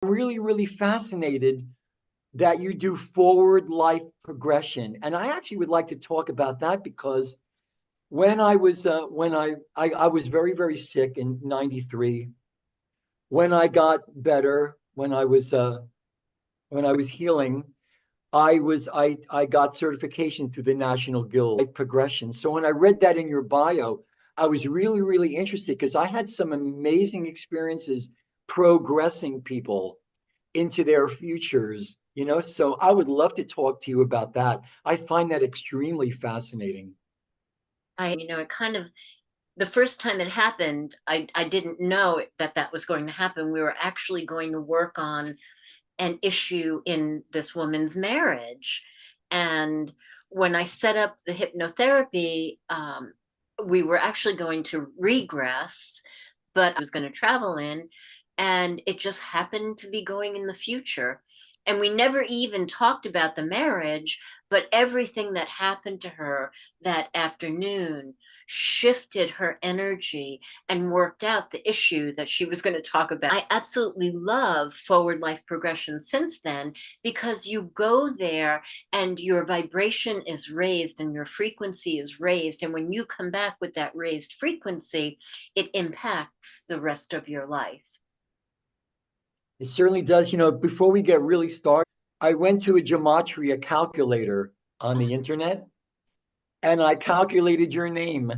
really, really fascinated that you do forward life progression. And I actually would like to talk about that because when I was very, very sick in 93, when I got better, when I was healing, I got certification through the National Guild progression. So when I read that in your bio, I was really, really interested because I had some amazing experiences progressing people into their futures, you know. So I would love to talk to you about that. I find that extremely fascinating. It kind of, the first time it happened, I didn't know that that was going to happen. We were actually going to work on an issue in this woman's marriage. And when I set up the hypnotherapy, we were actually going to regress, but I was going to travel in, and it just happened to be going in the future. And we never even talked about the marriage, but everything that happened to her that afternoon shifted her energy and worked out the issue that she was going to talk about. I absolutely love forward life progression since then, because you go there and your vibration is raised and your frequency is raised. And when you come back with that raised frequency, it impacts the rest of your life. It certainly does. You know, before we get really started, I went to a gematria calculator on the internet and I calculated your name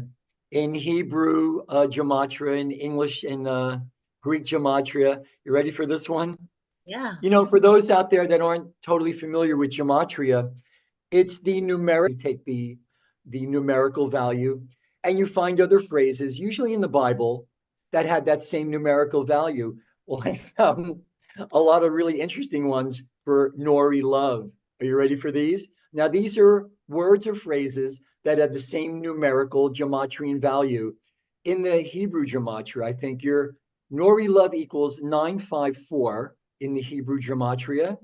in Hebrew gematria, in English, in Greek gematria. You ready for this one? Yeah. You know, for those out there that aren't totally familiar with gematria, it's the numeric. You take the numerical value, and you find other phrases, usually in the Bible, that had that same numerical value. Well, I found a lot of really interesting ones for Nori love. Are you ready for these? Now, these are words or phrases that have the same numerical gematrian value. In the Hebrew gematria, I think your Nori love equals 954 in the Hebrew gematria.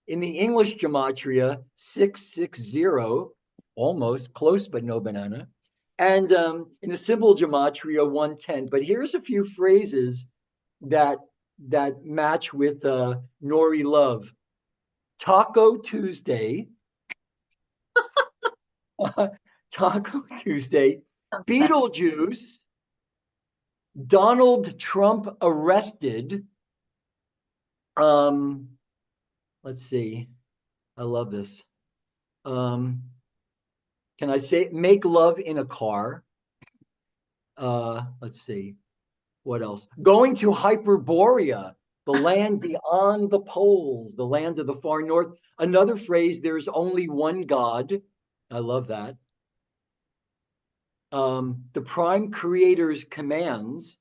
In the English gematria, 660, almost close, but no banana. And in the symbol gematria, 110. But here's a few phrases that that match with Nori love. Taco Tuesday, Taco Tuesday, Beetlejuice, Donald Trump arrested. Um, let's see. I love this. Um, can I say make love in a car? Let's see. What else? Going to Hyperborea, the land beyond the poles, the land of the far north. Another phrase, there's only one God. I love that. The prime creator's commands.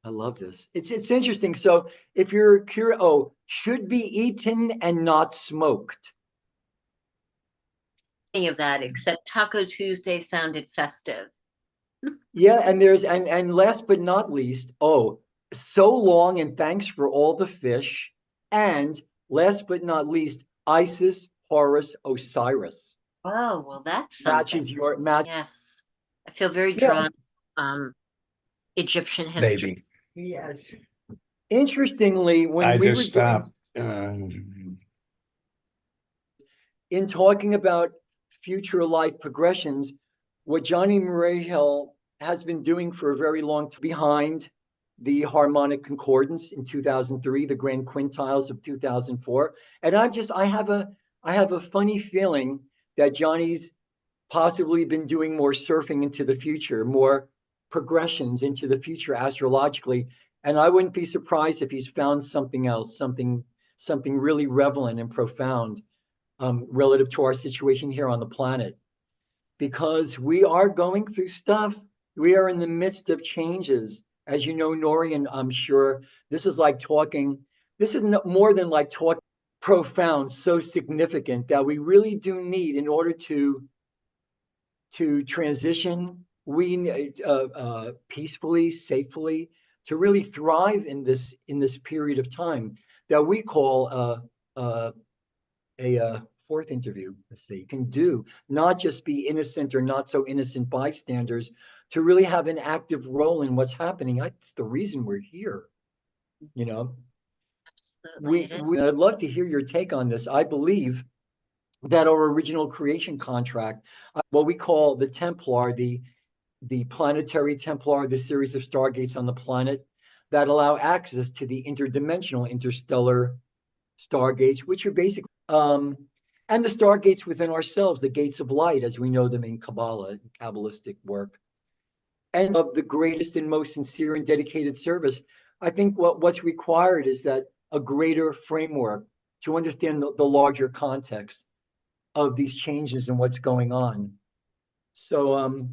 I love this. It's interesting. So if you're curious, oh, should be eaten and not smoked. Any of that except Taco Tuesday sounded festive. Yeah, and and last but not least, oh, so long and thanks for all the fish. And last but not least, Isis, Horus, Osiris. Oh, well, that's something. Matches your match. Yes. I feel very Yeah. drawn to Egyptian history. Baby. Yes. Interestingly, when I we were just doing stopped. in talking about future life progressions, what Johnny Murray has been doing for a very long time behind the harmonic concordance in 2003, the grand quintiles of 2004. And I have a funny feeling that Johnny's possibly been doing more surfing into the future, more progressions into the future astrologically. And I wouldn't be surprised if he's found something else, something really relevant and profound relative to our situation here on the planet, because we are going through stuff. We are in the midst of changes. As you know, Nori, and I'm sure this is like talking, this is more than like talk profound, so significant that we really do need in order to transition we peacefully, safely, to really thrive in this period of time that we call a fourth interview, let's see, can do, not just be innocent or not so innocent bystanders, to really have an active role in what's happening. That's the reason we're here, you know? Absolutely. I'd love to hear your take on this. I believe that our original creation contract, what we call the Templar, the planetary Templar, the series of stargates on the planet that allow access to the interdimensional interstellar stargates, which are basically and the stargates within ourselves, the gates of light as we know them in Kabbalah, Kabbalistic work, and of the greatest and most sincere and dedicated service. I think what's required is that a greater framework to understand the larger context of these changes and what's going on. So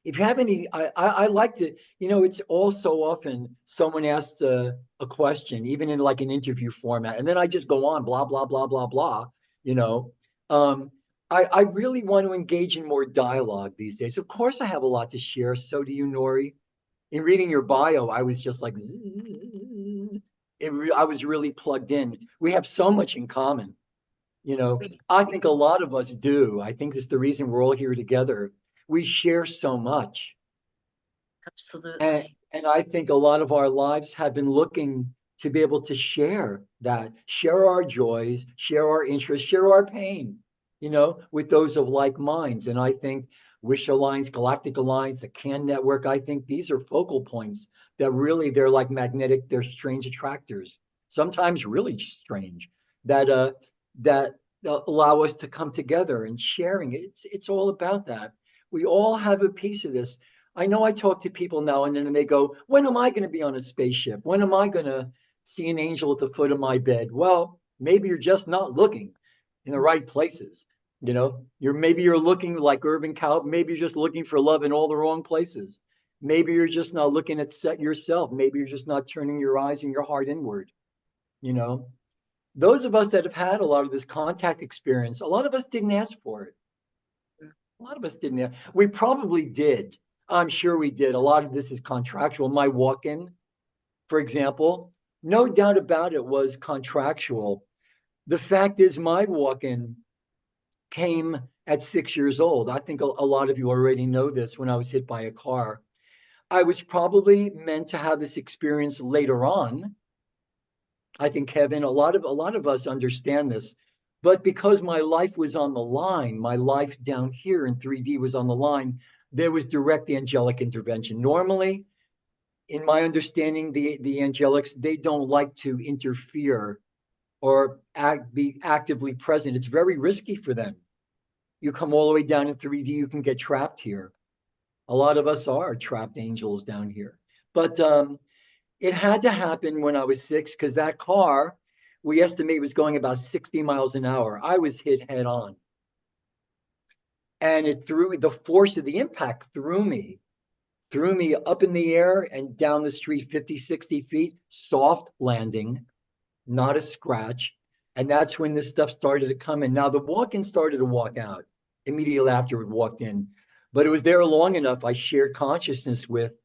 if you have any, I like to, it's all so often someone asks a question, even in like an interview format, and then I just go on, blah, blah, blah, blah, blah, you know. Um, I really want to engage in more dialogue these days. Of course, I have a lot to share. So do you, Nori. In reading your bio, I was just like, I was really plugged in. We have so much in common. I think a lot of us do. I think it's the reason we're all here together. We share so much. Absolutely. And I think a lot of our lives have been looking to be able to share that, share our joys, share our interests, share our pain, with those of like minds. And I think Wish Alliance, Galactic Alliance, the CAN Network, I think these are focal points that really, they're like magnetic, they're strange attractors, sometimes really strange, that allow us to come together and sharing it. It's all about that. We all have a piece of this. I know I talk to people now and then and they go, when am I going to be on a spaceship? When am I going to see an angel at the foot of my bed? Well, maybe you're just not looking in the right places. Maybe you're looking like Irvin Cow. Maybe you're just looking for love in all the wrong places. Maybe you're just not looking at yourself. Maybe you're just not turning your eyes and your heart inward. Those of us that have had a lot of this contact experience, a lot of us didn't ask for it. A lot of us didn't. We probably did. I'm sure we did. A lot of this is contractual. My walk-in, for example, no doubt about it was contractual. The fact is, my walk-in came at 6 years old. I think a lot of you already know this. When I was hit by a car, I was probably meant to have this experience later on. I think, Kevin, a lot of us understand this. But because my life was on the line, my life down here in 3D was on the line, there was direct angelic intervention. Normally, in my understanding, the angelics, they don't like to interfere or be actively present. It's very risky for them. You come all the way down in 3D, you can get trapped here. A lot of us are trapped angels down here. But it had to happen when I was 6 because that car, we estimate, was going about 60 miles an hour. I was hit head on. And the force of the impact threw me up in the air and down the street 50, 60 feet, soft landing, not a scratch. And that's when this stuff started to come in. Now, the walk-in started to walk out immediately after it walked in. But it was there long enough. I shared consciousness with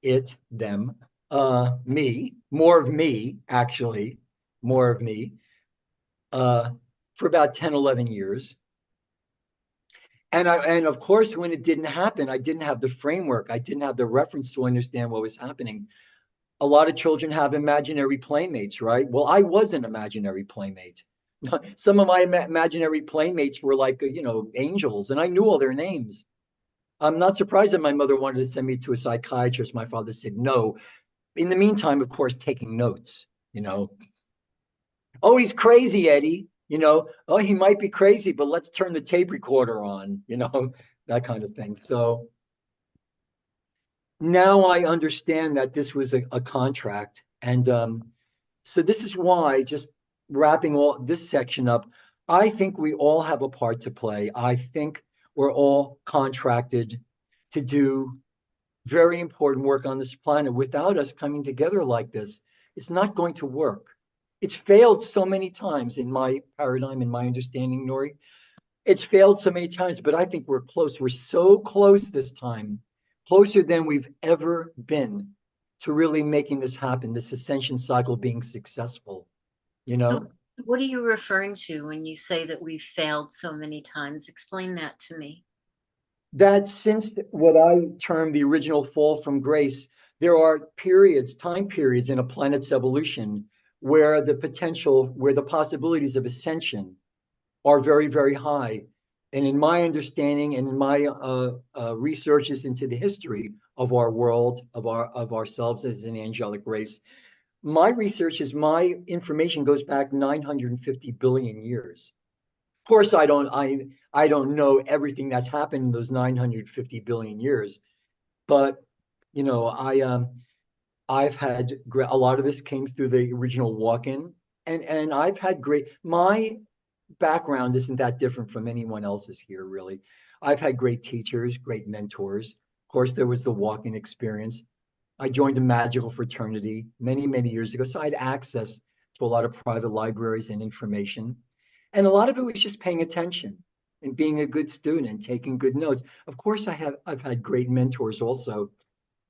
it, them, me, more of me, actually, more of me, for about 10, 11 years. And of course, when it didn't happen, I didn't have the framework. I didn't have the reference to understand what was happening. A lot of children have imaginary playmates, right? Well, I was an imaginary playmate. Some of my imaginary playmates were like, angels, and I knew all their names. I'm not surprised that my mother wanted to send me to a psychiatrist. My father said no. In the meantime, of course, taking notes, Oh, he's crazy, Eddie. Oh, he might be crazy, but let's turn the tape recorder on, that kind of thing. So now I understand that this was a contract. And so this is why, just wrapping all this section up, I think we all have a part to play. I think we're all contracted to do very important work on this planet. Without us coming together like this, it's not going to work. It's failed so many times in my paradigm, in my understanding, Nori. It's failed so many times, but I think we're close. We're so close this time, closer than we've ever been to really making this happen, this ascension cycle being successful, So what are you referring to when you say that we've failed so many times? Explain that to me. That since what I term the original fall from grace, there are time periods in a planet's evolution where the possibilities of ascension are very, very high. And in my understanding and in my researches into the history of our world, of ourselves as an angelic race, my information goes back 950 billion years. Of course, I don't know everything that's happened in those 950 billion years, but I've had a lot of this came through the original walk-in, and I've had my background isn't that different from anyone else's here, really. I've had great teachers, great mentors. Of course, there was the walk-in experience. I joined a magical fraternity many, many years ago, so I had access to a lot of private libraries and information. And a lot of it was just paying attention and being a good student and taking good notes. Of course, I've had great mentors also.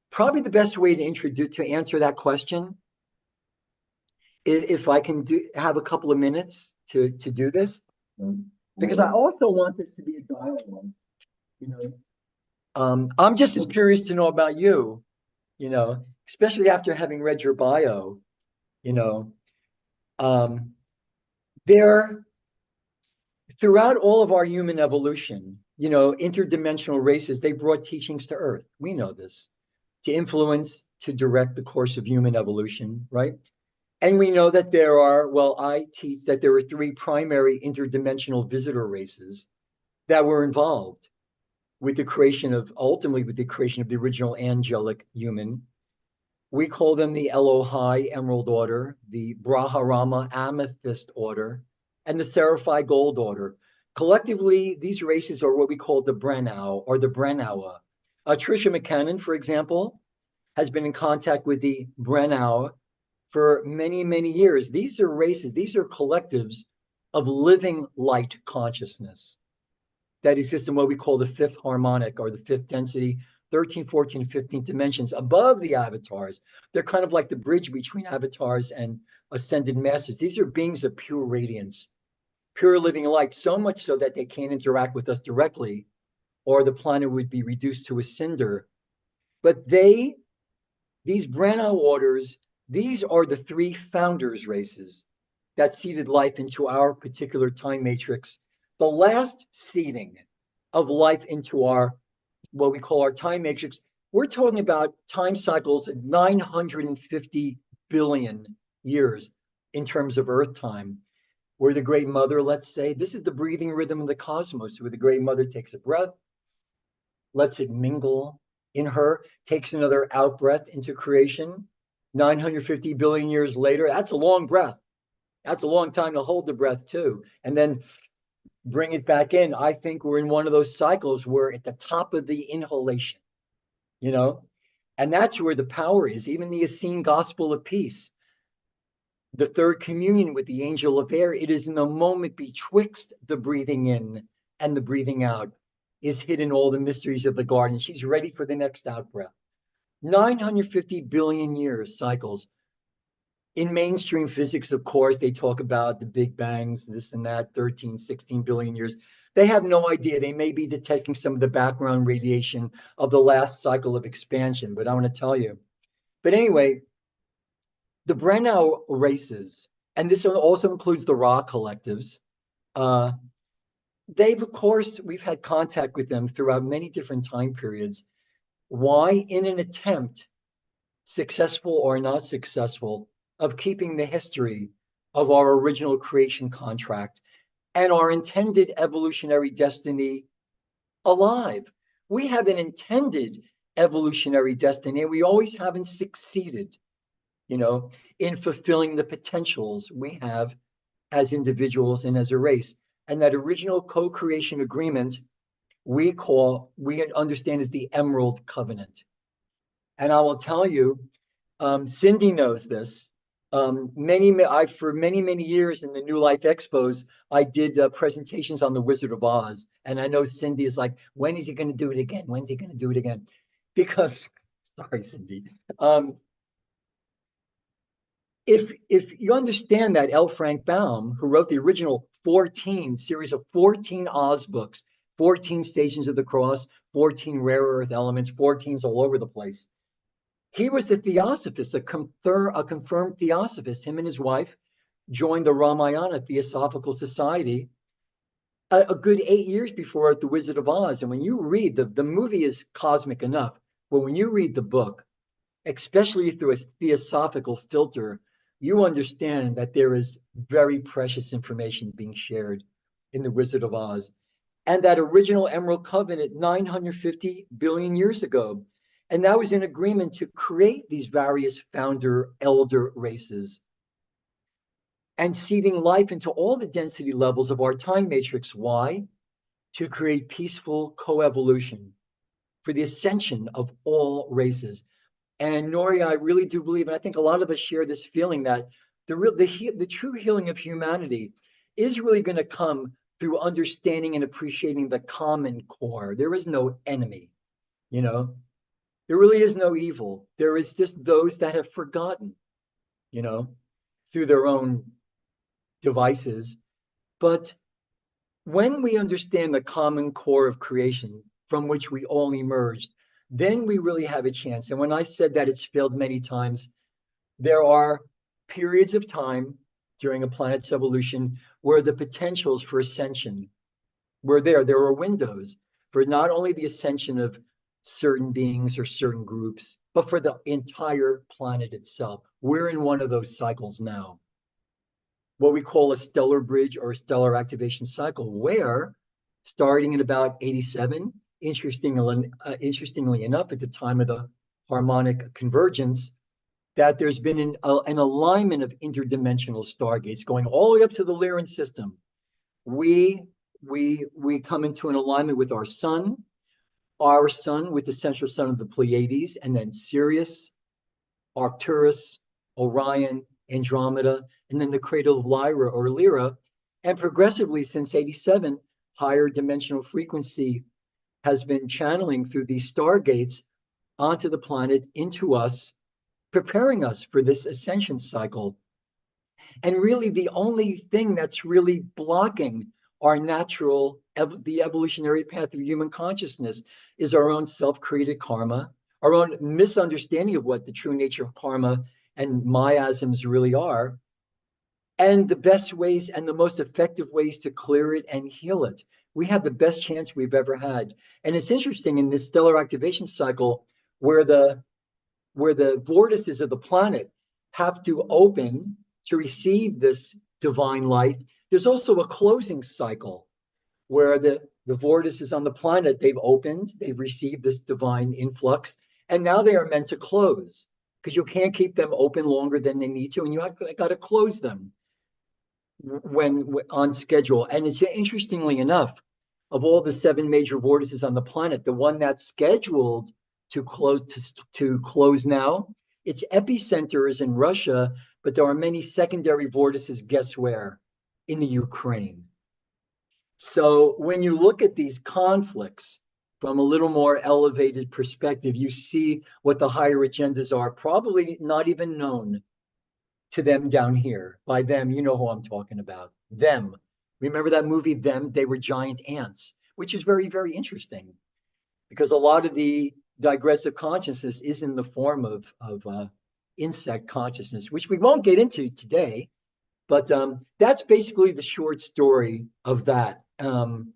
Probably the best way to answer that question, if I can have a couple of minutes to do this, because I also want this to be a dialogue. I'm just as curious to know about you, especially after having read your bio. There, throughout all of our human evolution, interdimensional races, they brought teachings to Earth. We know this, to influence, to direct the course of human evolution, right? And we know that I teach that there were three primary interdimensional visitor races that were involved ultimately with the creation of the original angelic human. We call them the Elohai Emerald Order, the Braharama Amethyst Order, and the Seraphai Gold Order. Collectively, these races are what we call the Brenau or the Brenaua. Tricia McCannon, for example, has been in contact with the Brenau for many, many years. These are races, these are collectives of living light consciousness that exist in what we call the fifth harmonic or the fifth density, 13, 14, 15 dimensions above the avatars. They're kind of like the bridge between avatars and ascended masters. These are beings of pure radiance, pure living light, so much so that they can't interact with us directly, or the planet would be reduced to a cinder. But these Branagh orders, these are the three founders races that seeded life into our particular time matrix. The last seeding of life into what we call our time matrix, we're talking about time cycles of 950 billion years in terms of Earth time. Where the Great Mother, let's say, this is the breathing rhythm of the cosmos, where the Great Mother takes a breath, lets it mingle in her, takes another out breath into creation. 950 billion years later, that's a long breath. That's a long time to hold the breath too. And then bring it back in. I think we're in one of those cycles where at the top of the inhalation, and that's where the power is. Even the Essene Gospel of Peace, the third communion with the angel of air, it is in the moment betwixt the breathing in and the breathing out is hidden all the mysteries of the garden. She's ready for the next out breath. 950 billion years cycles. In mainstream physics, of course, they talk about the Big Bangs, this and that, 13, 16 billion years. They have no idea. They may be detecting some of the background radiation of the last cycle of expansion, but I want to tell you. But anyway, the Brenau races, and this also includes the Ra collectives, we've had contact with them throughout many different time periods. Why? In an attempt, successful or not successful, of keeping the history of our original creation contract and our intended evolutionary destiny alive. We have an intended evolutionary destiny, and we always haven't succeeded, in fulfilling the potentials we have as individuals and as a race. And that original co-creation agreement we understand as the Emerald Covenant. And I will tell you, Cindy knows this. For many years in the New Life Expos, I did presentations on the Wizard of Oz, and I know Cindy is like, when is he going to do it again? When's he going to do it again? Because, sorry, Cindy. If you understand that L. Frank Baum, who wrote the original series of 14 Oz books, 14 Stations of the Cross, 14 Rare Earth Elements, 14s all over the place. He was a theosophist, a confirmed theosophist. Him and his wife joined the Ramayana Theosophical Society a good 8 years before The Wizard of Oz. And when you read the movie is cosmic enough, but when you read the book, especially through a theosophical filter, you understand that there is very precious information being shared in The Wizard of Oz. And that original Emerald Covenant 950 billion years ago. And that was in agreement to create these various founder elder races and seeding life into all the density levels of our time matrix. Why? To create peaceful coevolution for the ascension of all races. And Nori, I really do believe, and I think a lot of us share this feeling that the true healing of humanity is really going to come through understanding and appreciating the common core. There is no enemy, you know. There really is no evil. There is just those that have forgotten, you know, through their own devices. But when we understand the common core of creation from which we all emerged, then we really have a chance. And when I said that it's failed many times, there are periods of time during a planet's evolution where the potentials for ascension were there. There were windows for not only the ascension of certain beings or certain groups, but for the entire planet itself. We're in one of those cycles now, what we call a stellar bridge or a stellar activation cycle, where starting in about 87, interestingly enough, at the time of the harmonic convergence, that there's been an alignment of interdimensional stargates going all the way up to the Lyran system. We come into an alignment with our sun with the central sun of the Pleiades, and then Sirius, Arcturus, Orion, Andromeda, and then the cradle of Lyra or Lyra. And progressively since 87, higher dimensional frequency has been channeling through these stargates onto the planet, into us, preparing us for this ascension cycle. And really the only thing that's really blocking our natural, the evolutionary path of human consciousness is our own self-created karma, our own misunderstanding of what the true nature of karma and miasms really are, and the best ways and the most effective ways to clear it and heal it. We have the best chance we've ever had. And it's interesting in this stellar activation cycle where the vortices of the planet have to open to receive this divine light. There's also a closing cycle where the vortices on the planet, they've opened, they've received this divine influx, and now they are meant to close, because you can't keep them open longer than they need to, and you got to close them when on schedule. And it's interestingly enough, of all the 7 major vortices on the planet, the one that's scheduled to close now, its epicenter is in Russia, but there are many secondary vortices, guess where? In the Ukraine. So when you look at these conflicts from a little more elevated perspective, you see what the higher agendas are, probably not even known to them down here. By them, you know who I'm talking about. Them. Remember that movie, Them? They were giant ants, which is very, very interesting, because a lot of the digressive consciousness is in the form of insect consciousness, which we won't get into today. But that's basically the short story of that. And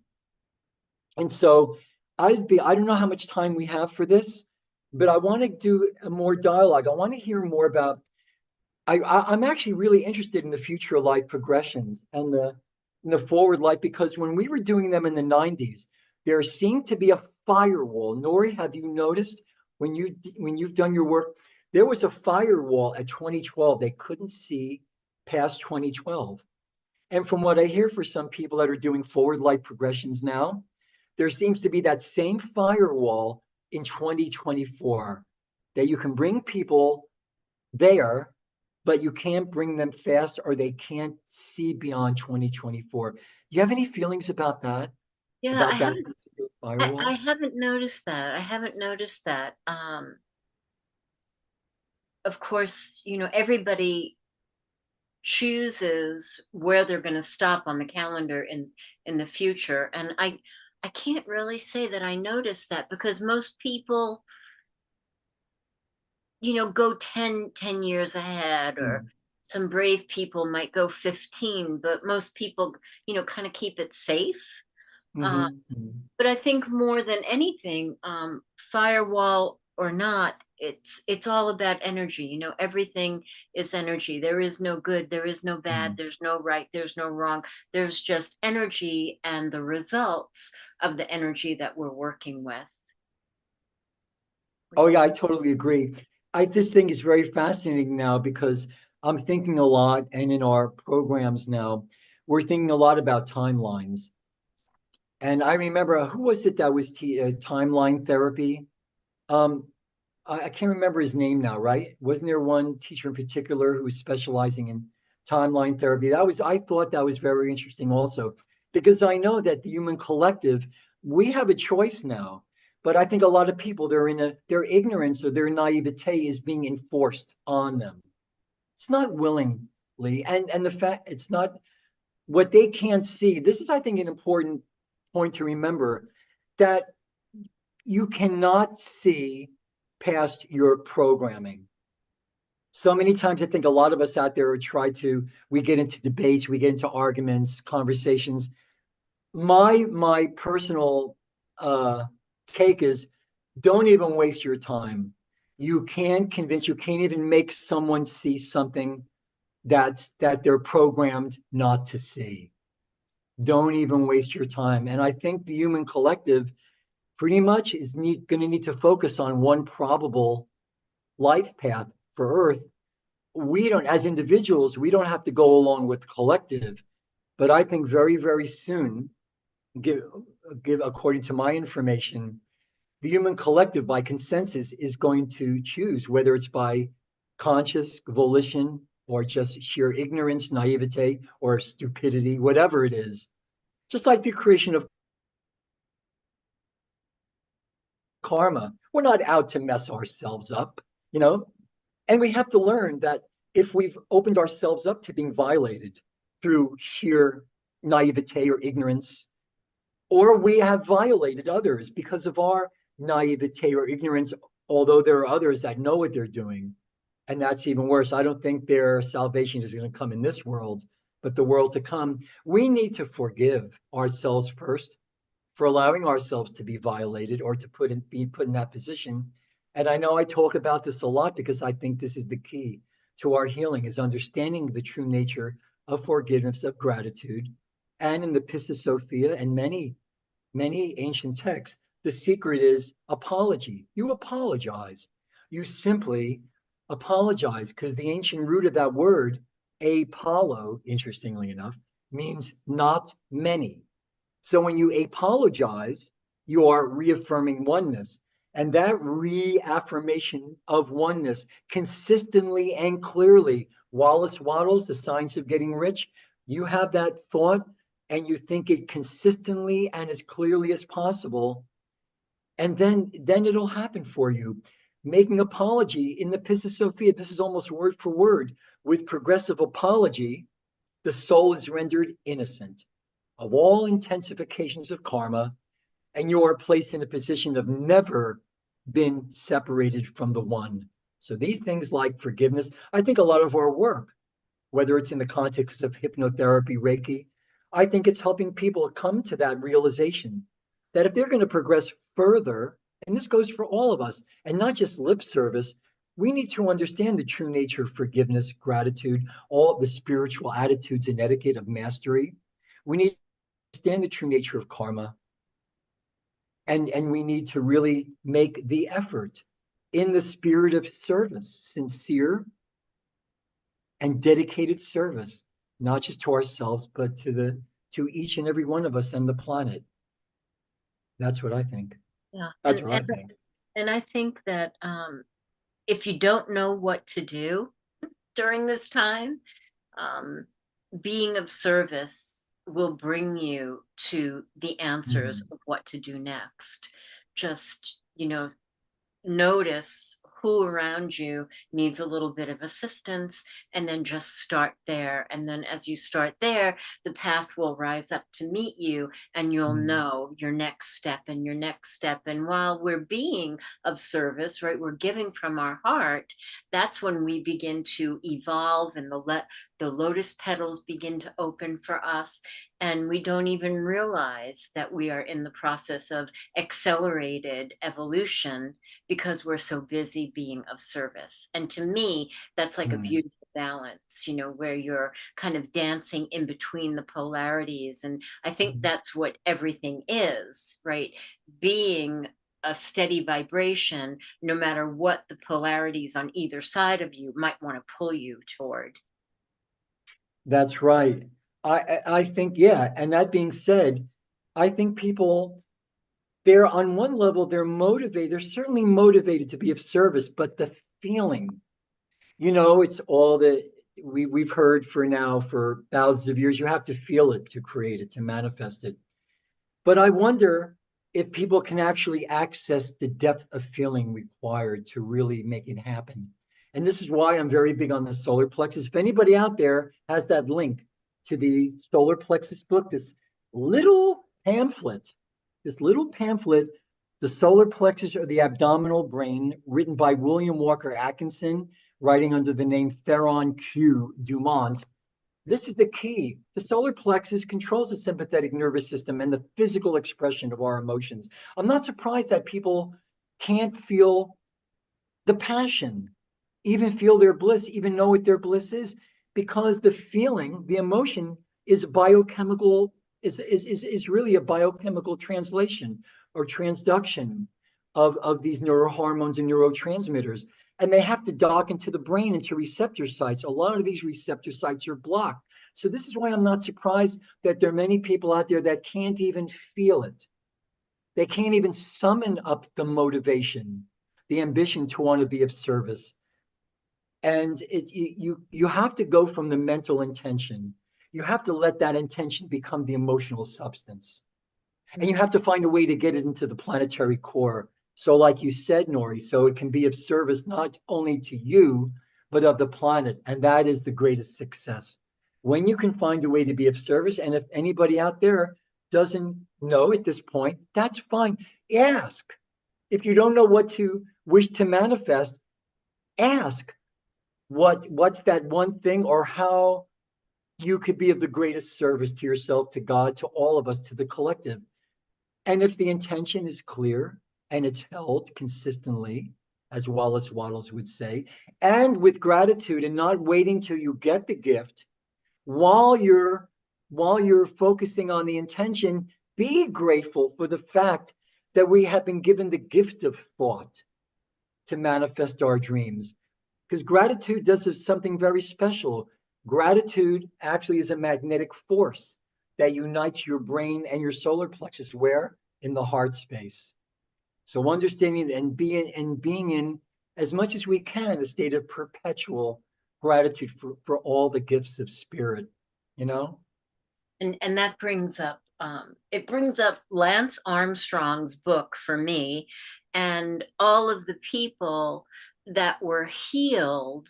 so I don't know how much time we have for this, but I want to do a more dialogue. I want to hear more about, I'm actually really interested in the future life progressions and the forward life, because when we were doing them in the 90s, there seemed to be a firewall. Nori, have you noticed when you've done your work, there was a firewall at 2012. They couldn't see past 2012. And from what I hear for some people that are doing forward life progressions now, there seems to be that same firewall in 2024, that you can bring people there, but you can't bring them fast, or they can't see beyond 2024. Do you have any feelings about that? Yeah, About that particular I firewall? haven't noticed that. I haven't noticed that. Of course, everybody chooses where they're going to stop on the calendar in the future, and I can't really say that I noticed that, because most people go 10 years ahead, or Mm, some brave people might go 15, but most people, kind of keep it safe. Uh, mhm, mhm. but I think more than anything, firewall or not, it's all about energy. Everything is energy. There is no good, there is no bad, Mm. there's no right, there's no wrong. There's just energy and the results of the energy that we're working with. Oh yeah, I totally agree. I This thing is very fascinating now because I'm thinking a lot, and in our programs now, we're thinking a lot about timelines. And I remember who was it that was timeline therapy? Um, I can't remember his name now, right? Wasn't there one teacher in particular who was specializing in timeline therapy? I thought that was very interesting also, because I know that the human collective, we have a choice now. But I think a lot of people, their ignorance or their naivete is being enforced on them. It's not willingly, and the fact it's not what they can't see. This is, I think, an important point to remember, that you cannot see past your programming. So many times I think a lot of us out there we get into debates, we get into arguments, conversations. My personal uh take is, don't even waste your time. You can't even make someone see something that they're programmed not to see. Don't even waste your time. And I think the human collective pretty much is going to need to focus on one probable life path for Earth. We don't, as individuals, we don't have to go along with the collective. But I think very, very soon, give, according to my information, the human collective by consensus is going to choose whether it's by conscious volition or just sheer ignorance, naivete, or stupidity, whatever it is. Just like the creation of karma. We're not out to mess ourselves up, you know? And we have to learn that if we've opened ourselves up to being violated through sheer naivete or ignorance, or we have violated others because of our naivete or ignorance, although there are others that know what they're doing. And that's even worse. I don't think their salvation is going to come in this world, but the world to come. We need to forgive ourselves first for allowing ourselves to be violated or to be put in that position. And I know I talk about this a lot because I think this is the key to our healing, is understanding the true nature of forgiveness, of gratitude. And in the Pistis Sophia and many ancient texts, the secret is apology. You apologize. You simply apologize, because the ancient root of that word, apollo, interestingly enough, means not many. So when you apologize, you are reaffirming oneness. And that reaffirmation of oneness consistently and clearly, Wallace Wattles, The Science of Getting Rich, you have that thought and you think it consistently and as clearly as possible, and then it'll happen for you. Making apology in the Pistis Sophia, this is almost word for word. With progressive apology, the soul is rendered innocent of all intensifications of karma, and you are placed in a position of never been separated from the one. So these things like forgiveness, I think a lot of our work, whether it's in the context of hypnotherapy, Reiki, I think it's helping people come to that realization that if they're going to progress further, and this goes for all of us, and not just lip service, we need to understand the true nature of forgiveness, gratitude, all the spiritual attitudes and etiquette of mastery. We need to understand the true nature of karma, and we need to really make the effort in the spirit of service, sincere and dedicated service, not just to ourselves, but to each and every one of us and the planet. That's what I think. Yeah. That's and what I and, think. and I think that, if you don't know what to do during this time, um, being of service will bring you to the answers Mhm. of what to do next. Just, notice who around you needs a little bit of assistance, and then just start there. And then as you start there, the path will rise up to meet you, and you'll Mm. know your next step and your next step. And while we're being of service, right, we're giving from our heart, that's when we begin to evolve, and the lotus petals begin to open for us, and we don't even realize that we are in the process of accelerated evolution because we're so busy being of service. And to me, that's like a Mm. beautiful balance, where you're kind of dancing in between the polarities. And I think Mm. that's what everything is, right? Being a steady vibration, no matter what the polarities on either side of you might want to pull you toward. That's right. I think, yeah. And that being said, I think people, they're on one level, they're motivated. They're certainly motivated to be of service, but the feeling, it's all that we've heard for thousands of years. You have to feel it to create it, to manifest it. But I wonder if people can actually access the depth of feeling required to really make it happen. And this is why I'm very big on the solar plexus. If anybody out there has that link to the solar plexus book, little pamphlet, this little pamphlet, The Solar Plexus or the Abdominal Brain, written by William Walker Atkinson, writing under the name Theron Q. Dumont. This is the key. The solar plexus controls the sympathetic nervous system and the physical expression of our emotions. I'm not surprised that people can't feel the passion, even feel their bliss, even know what their bliss is, because the feeling, the emotion is biochemical, is really a biochemical translation or transduction of these neurohormones and neurotransmitters. And they have to dock into the brain, into receptor sites. A lot of these receptor sites are blocked. So this is why I'm not surprised that there are many people out there that can't even feel it. They can't even summon up the motivation, the ambition to want to be of service. And you have to go from the mental intention. You have to let that intention become the emotional substance. And you have to find a way to get it into the planetary core. So, like you said, Nori, so it can be of service not only to you, but of the planet. And that is the greatest success. When you can find a way to be of service, and if anybody out there doesn't know at this point, that's fine. Ask. If you don't know what to wish to manifest, ask what's that one thing, or how you could be of the greatest service to yourself, to God, to all of us, to the collective. And if the intention is clear and it's held consistently, as Wallace Wattles would say, and with gratitude, and not waiting till you get the gift, while you're focusing on the intention, be grateful for the fact that we have been given the gift of thought to manifest our dreams. Because gratitude does something very special. Gratitude actually is a magnetic force that unites your brain and your solar plexus. Where? In the heart space. So understanding and being in, as much as we can, a state of perpetual gratitude for all the gifts of spirit, you know? And that brings up Lance Armstrong's book for me, and all of the people that were healed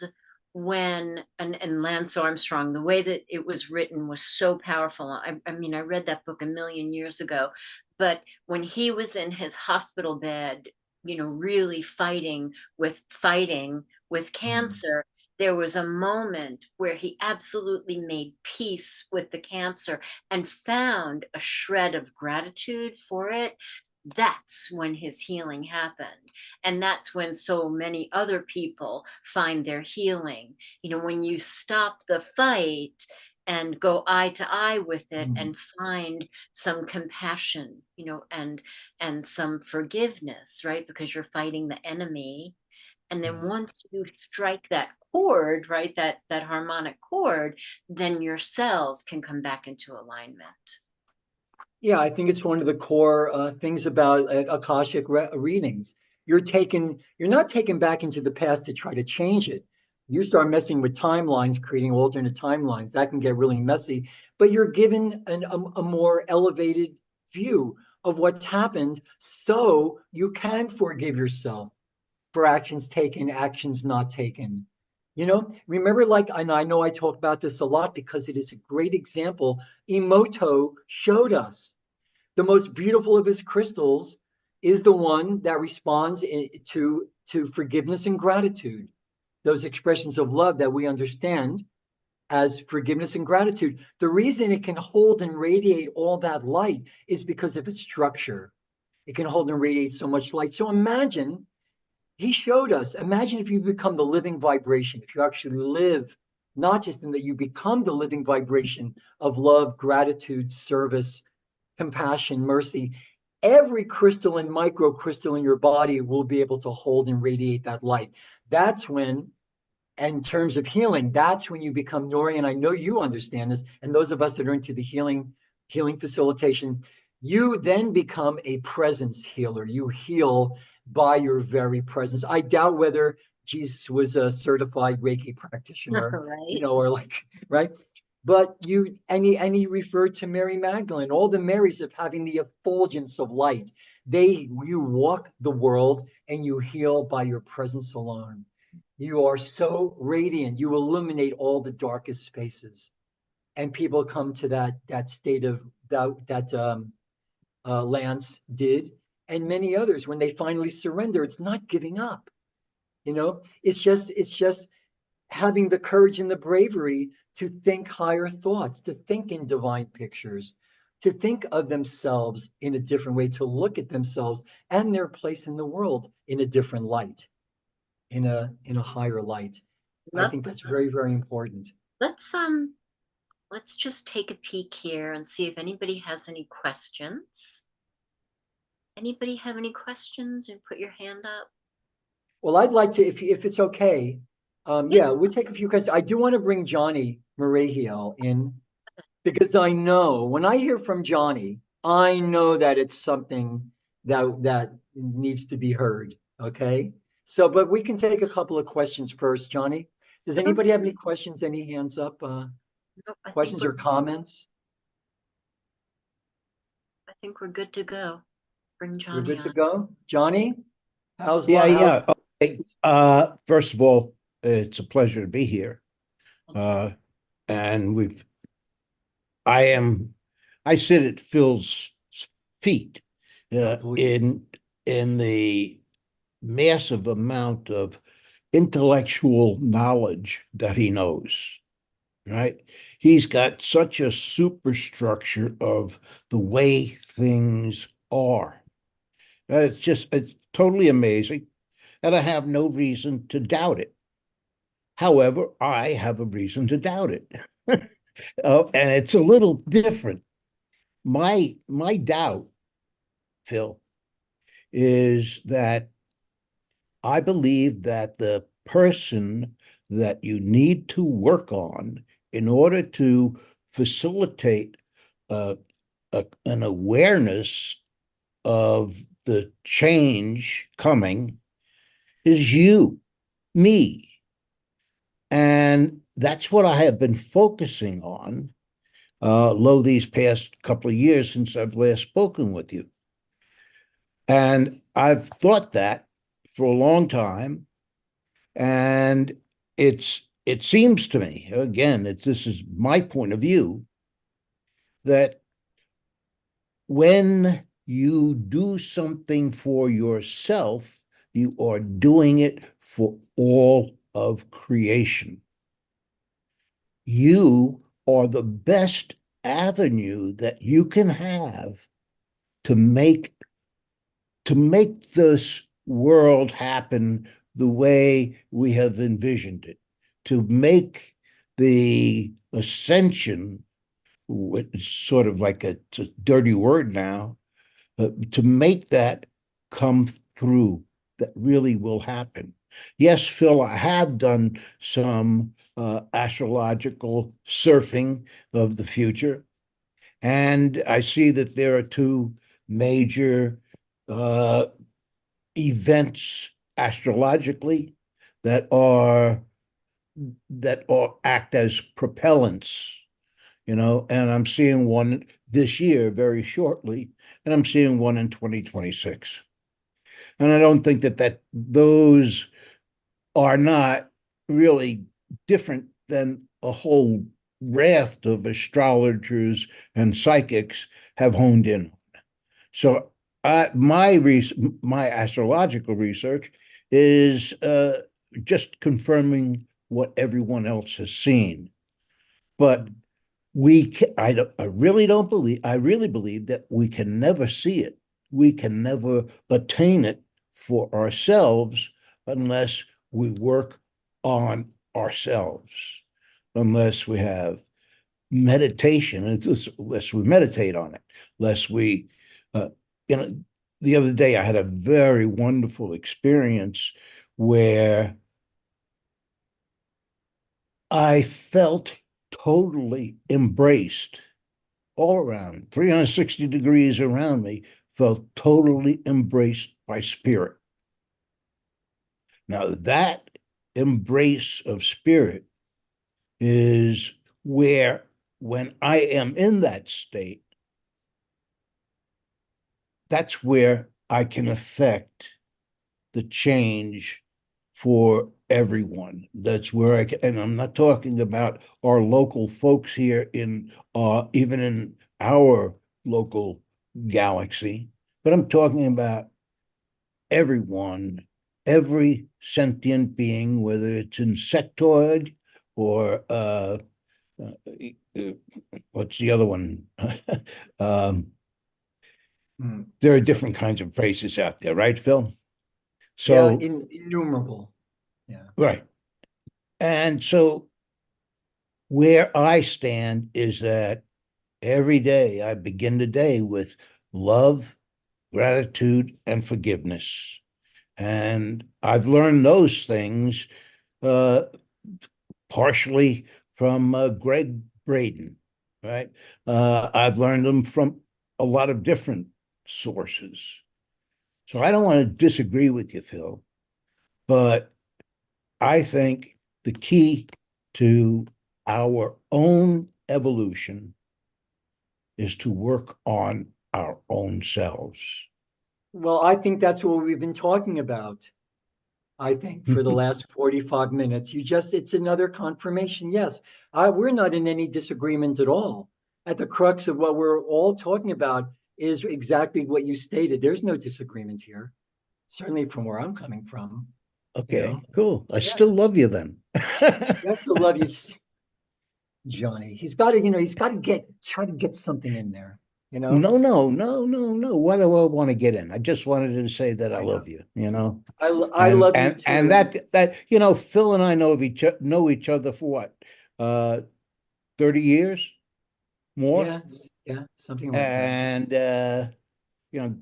when and Lance Armstrong, the way that it was written was so powerful. I mean, I read that book a million years ago, but when he was in his hospital bed, really fighting with Mm. cancer, there was a moment where he absolutely made peace with the cancer and found a shred of gratitude for it. That's when his healing happened. And that's when so many other people find their healing. When you stop the fight and go eye to eye with it Mm. and find some compassion, and some forgiveness, right? Because you're fighting the enemy. And then Yes. once you strike that chord, right, that harmonic chord, then your cells can come back into alignment. Yeah, I think it's one of the core things about Akashic readings. You're not taken back into the past to try to change it. You start messing with timelines, creating alternate timelines. That can get really messy. But you're given a more elevated view of what's happened, so you can forgive yourself for actions taken, actions not taken. Remember, like, and I know I talk about this a lot because it is a great example. Emoto showed us the most beautiful of his crystals is the one that responds to forgiveness and gratitude, those expressions of love that we understand as forgiveness and gratitude. The reason it can hold and radiate all that light is because of its structure. It can hold and radiate so much light. So imagine, he showed us, imagine if you become the living vibration, if you actually live, not just in that you become the living vibration of love, gratitude, service, compassion, mercy. Every crystal and microcrystal in your body will be able to hold and radiate that light. That's when, in terms of healing, that's when you become Nori. And I know you understand this. And those of us that are into the healing facilitation, you then become a presence healer. You heal by your very presence. I doubt whether Jesus was a certified Reiki practitioner, Right. or like, right? But he referred to Mary Magdalene, all the Marys of having the effulgence of light. You walk the world and you heal by your presence alone. You are so radiant. You illuminate all the darkest spaces, and people come to that state of that Lance did, and many others when they finally surrender. It's not giving up. It's just having the courage and the bravery to think higher thoughts, to think in divine pictures, to think of themselves in a different way, to look at themselves and their place in the world in a different light, in a higher light. I Love. think that's very, very important. Let's let's just take a peek here and see if anybody has any questions. Anybody have any questions? And put your hand up. Well, I'd like to, if it's okay, Yeah. yeah, we'll take a few questions. I do want to bring Johnny Marahiel in because I know when I hear from Johnny, I know that it's something that needs to be heard. Okay. So, but we can take a couple of questions first, Johnny. Does anybody have any questions? Any hands up? Nope, Questions or comments? I think we're good to go. Bring We're Johnny good to on. go. Johnny, Yeah, how's yeah. Okay. First of all, it's a pleasure to be here. Uh, and I sit at Phil's feet in the massive amount of intellectual knowledge that he knows, right? He's got such a superstructure of the way things are. It's totally amazing, and I have no reason to doubt it. However, I have a reason to doubt it. And it's a little different. My doubt, Phil, is that I believe that the person that you need to work on in order to facilitate an awareness of the change coming is you, me. And that's what I have been focusing on, these past couple of years since I've last spoken with you. And I've thought that for a long time. And it seems to me, again, this is my point of view, that when you do something for yourself, you are doing it for all of creation. You are the best avenue that you can have to make this world happen the way we have envisioned it, to make the ascension, which is sort of like it's a dirty word now, to make that come through, that really will happen. Yes, Phil, I have done some astrological surfing of the future, and I see that there are two major uh, events astrologically that are act as propellants, and I'm seeing one this year very shortly, and I'm seeing one in 2026. And I don't think that those are not really different than a whole raft of astrologers and psychics have honed in. So my astrological research is just confirming what everyone else has seen. But I really don't believe, I really believe that we can never see it. We can never attain it for ourselves unless we work on ourselves, unless we have meditation, unless we meditate on it, unless we, uh, you know, the other day I had a very wonderful experience where I felt totally embraced all around, 360 degrees around me, felt totally embraced by spirit. Now, that embrace of spirit is where, when I am in that state, that's where I can affect the change for everyone. That's where I can, and I'm not talking about our local folks here in even in our local galaxy, but I'm talking about everyone, every sentient being, whether it's insectoid or what's the other one? um, there are different kinds of phrases out there, right, Phil? Yeah, So, innumerable. Yeah. right. And so where I stand is that every day I begin the day with love, gratitude, and forgiveness. And I've learned those things uh, partially from Greg Braden, right? I've learned them from a lot of different sources. So I don't want to disagree with you, Phil, but I think the key to our own evolution is to work on our own selves. Well, I think that's what we've been talking about. I think for the last 45 minutes, it's another confirmation. Yes, we're not in any disagreement at all. At the crux of what we're all talking about is exactly what you stated. There's no disagreement here, certainly from where I'm coming from, you Okay, know. cool. I Yeah, still love you then. I still love you, Johnny. He's got to try to get something in there, you know. No. Why do I want to get in? I just wanted to say that I I know. love you, you know? I And love you and too. Phil and I know each other for what? 30 years more? Yeah, yeah, something like that. And you know,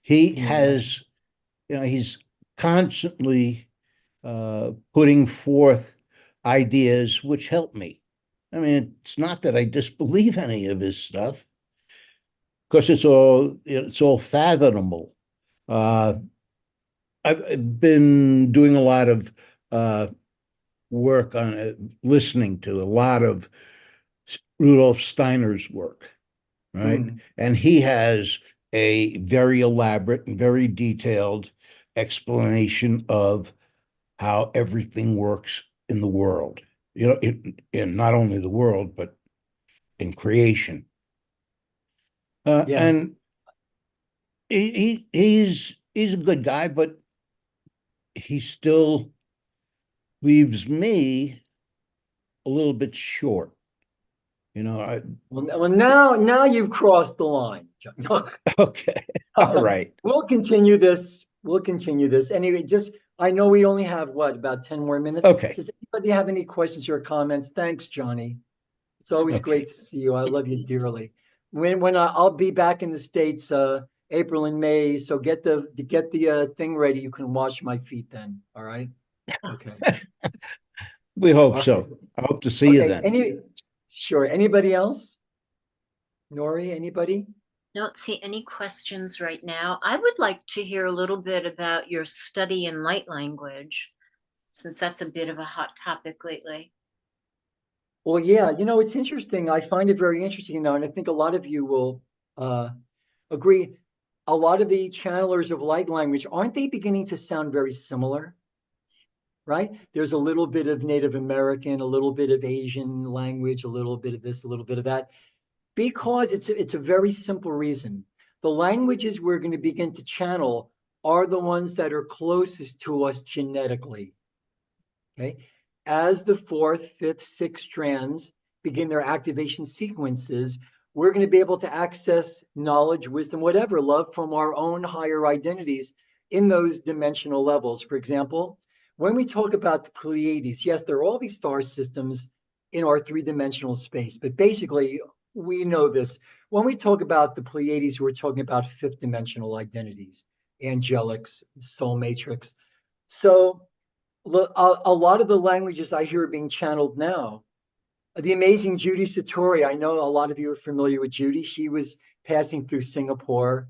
he Can you imagine? has, he's constantly putting forth ideas which help me. I mean, it's not that I disbelieve any of his stuff, because it's all fathomable. Uh, I've been doing a lot of uh, work on it, listening to a lot of Rudolf Steiner's work, right? Hmm. And he has a very elaborate and very detailed explanation of how everything works in the world, in not only the world, but in creation. Yeah. And he's a good guy, but he still leaves me a little bit short. I Well, now you've crossed the line, John. okay, all right, We'll continue this. We'll continue this. Anyway, I know we only have what, about 10 more minutes. okay, Does anybody have any questions or comments? Thanks, Johnny. It's always great okay. to see you. I love you dearly. I'll be back in the States April and May, so get the thing ready. You can wash my feet then. All right. Okay. We hope All right. so. I hope to see you Okay. then. Sure. Anybody else? Nori, anybody? Don't see any questions right now. I would like to hear a little bit about your study in light language, since that's a bit of a hot topic lately. Well, yeah, it's interesting. I find it very interesting now, and I think a lot of you will uh, agree. a lot of the channelers of light language, aren't they beginning to sound very similar? Right? There's a little bit of Native American, a little bit of Asian language, a little bit of this, a little bit of that, because it's a very simple reason. The languages we're going to begin to channel are the ones that are closest to us genetically. Okay. As the fourth, fifth, sixth strands begin their activation sequences, we're going to be able to access knowledge, wisdom, whatever, love from our own higher identities in those dimensional levels. For example, when we talk about the Pleiades, yes, there are all these star systems in our three-dimensional space, but basically, we know this. When we talk about the Pleiades, we're talking about fifth dimensional identities, angelics, soul matrix. So a lot of the languages I hear being channeled now, the amazing Judy Satori, I know a lot of you are familiar with Judy. She was passing through Singapore,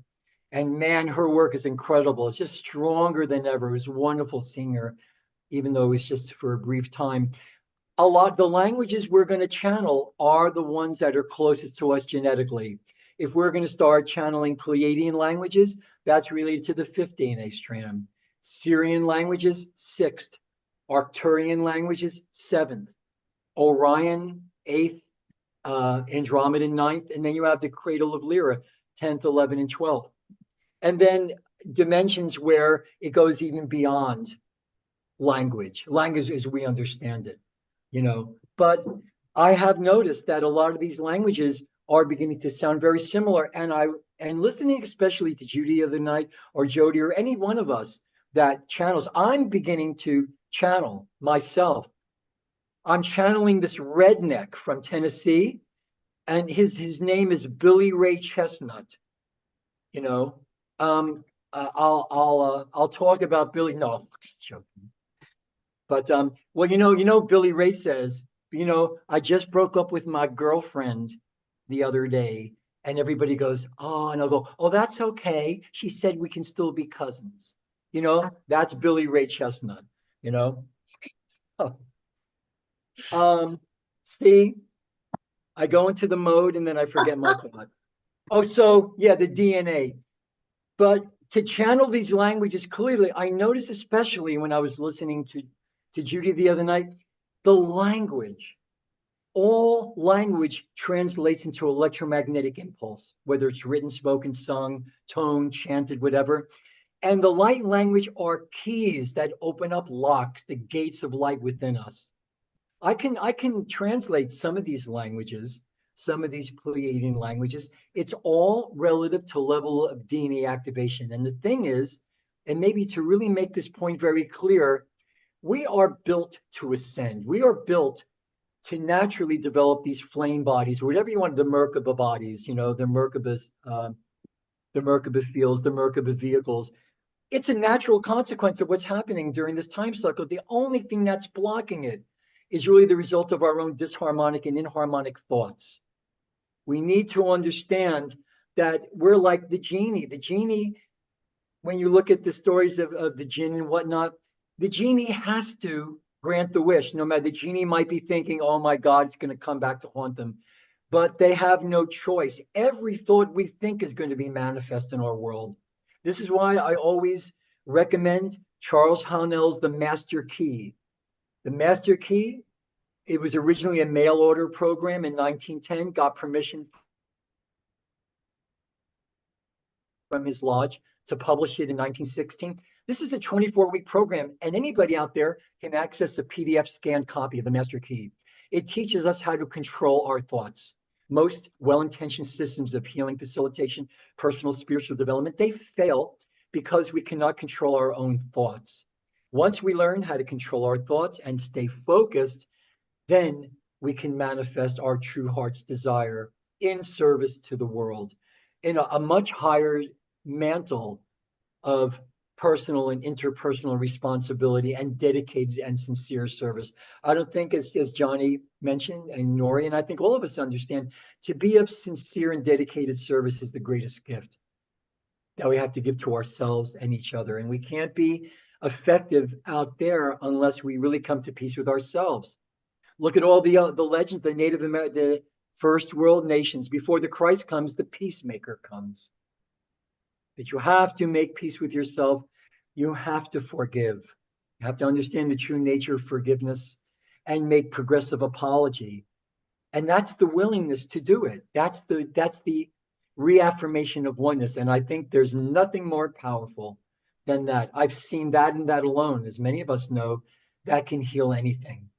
and man, her work is incredible. It's just stronger than ever. It was wonderful seeing her, even though it was just for a brief time. A lot of the languages we're going to channel are the ones that are closest to us genetically. If we're going to start channeling Pleiadian languages, that's related to the fifth DNA strand. Syrian languages, sixth. Arcturian languages, seventh. Orion, eighth. Andromedan, ninth. And then you have the cradle of Lyra, 10th, 11th, and 12th. And then dimensions where it goes even beyond language as we understand it. But I have noticed that a lot of these languages are beginning to sound very similar. And listening especially to Judy the other night, or Jody, or any one of us that channels, I'm beginning to channel myself. I'm channeling this redneck from Tennessee, and his name is Billy Ray Chestnut. I'll talk about Billy. No, joking. But well, Billy Ray says, I just broke up with my girlfriend the other day, and everybody goes, oh, and I'll go, oh, that's okay. She said we can still be cousins. That's Billy Ray Chestnut. See, I go into the mode and then I forget my thought. Oh, so yeah, the DNA. But to channel these languages clearly, I noticed, especially when I was listening to Judy the other night, the language, all language translates into electromagnetic impulse, whether it's written, spoken, sung, toned, chanted, whatever. And the light language are keys that open up locks, the gates of light within us. I can translate some of these languages, some of these Pleiadian languages. It's all relative to level of DNA activation. And the thing is, and maybe to really make this point very clear, we are built to ascend. We are built to naturally develop these flame bodies, or whatever you want, the Merkaba bodies, the Merkabas, the Merkaba fields, the Merkaba vehicles. It's a natural consequence of what's happening during this time cycle. The only thing that's blocking it is really the result of our own disharmonic and inharmonic thoughts. We need to understand that we're like the genie. The genie, when you look at the stories of the jinn and whatnot, the genie has to grant the wish. No matter, the genie might be thinking, oh my God, it's going to come back to haunt them. But they have no choice. Every thought we think is going to be manifest in our world. This is why I always recommend Charles Haanel's The Master Key. The Master Key, it was originally a mail order program in 1910, got permission from his lodge to publish it in 1916. This is a 24-week program, and anybody out there can access a PDF scanned copy of the Master Key. It teaches us how to control our thoughts. Most well-intentioned systems of healing, facilitation, personal spiritual development, they fail because we cannot control our own thoughts. Once we learn how to control our thoughts and stay focused, then we can manifest our true heart's desire in service to the world in a much higher mantle of personal and interpersonal responsibility and dedicated and sincere service. I don't think, as Johnny mentioned, and Nori, and I think all of us understand, to be of sincere and dedicated service is the greatest gift that we have to give to ourselves and each other. And we can't be effective out there unless we really come to peace with ourselves. Look at all the legends, the Native American, the first world nations. Before the Christ comes, the peacemaker comes. that you have to make peace with yourself. You have to forgive. You have to understand the true nature of forgiveness and make progressive apology. And that's the willingness to do it. That's the reaffirmation of oneness. And I think there's nothing more powerful than that. I've seen that and that alone, as many of us know, that can heal anything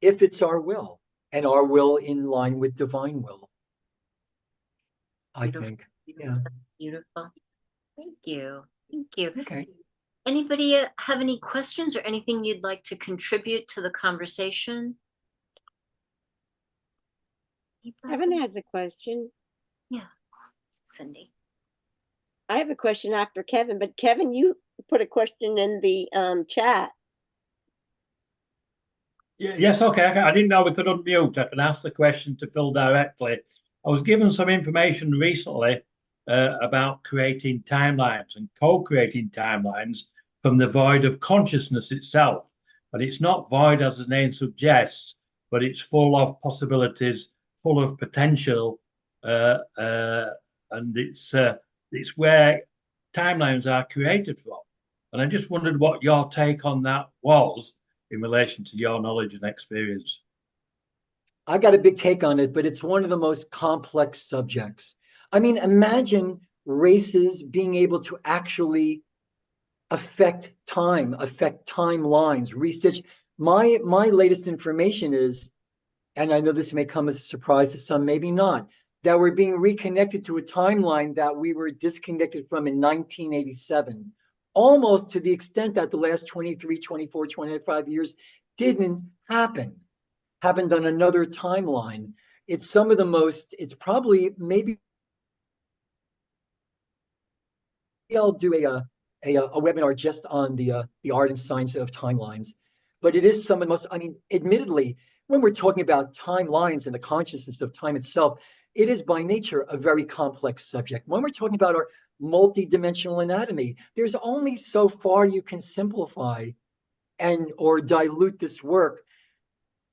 if it's our will, and our will in line with divine will, I Beautiful, think. beautiful, Yeah. beautiful. Thank you. Thank you. Okay. Anybody have any questions or anything you'd like to contribute to the conversation? Kevin has a question. Yeah, Cindy. I have a question after Kevin, but Kevin, you put a question in the chat. Yes, okay. I didn't know we could unmute. I can ask the question to Phil directly. I was given some information recently about creating timelines and co-creating timelines from the void of consciousness itself. But it's not void as the name suggests, but it's full of possibilities, full of potential, and it's where timelines are created from. And I just wondered what your take on that was in relation to your knowledge and experience. I got a big take on it, but it's one of the most complex subjects. I mean, imagine races being able to actually affect timelines, restitch. My latest information is, and I know this may come as a surprise to some, maybe not, that we're being reconnected to a timeline that we were disconnected from in 1987, almost to the extent that the last 23, 24, 25 years didn't happen. Happened on another timeline. It's some of the most, it's probably, maybe I'll do a webinar just on the art and science of timelines. But it is some of the most, I mean, admittedly, when we're talking about timelines and the consciousness of time itself, it is by nature a very complex subject. When we're talking about our multidimensional anatomy, there's only so far you can simplify and or dilute this work.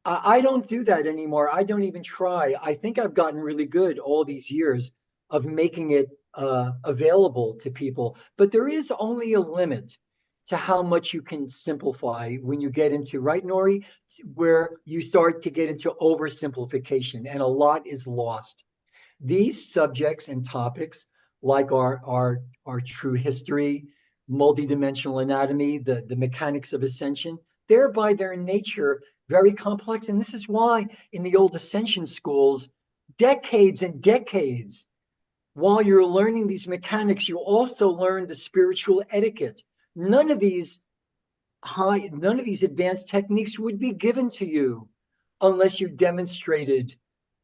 I don't do that anymore. I don't even try. I think I've gotten really good all these years of making it available to people. But there is only a limit to how much you can simplify when you get into, right, Nori, where you start to get into oversimplification and a lot is lost. These subjects and topics, like our true history, multidimensional anatomy, the mechanics of ascension, they're by their nature very complex. And this is why in the old Ascension schools, decades and decades, while you're learning these mechanics, you also learn the spiritual etiquette. None of these advanced techniques would be given to you unless you demonstrated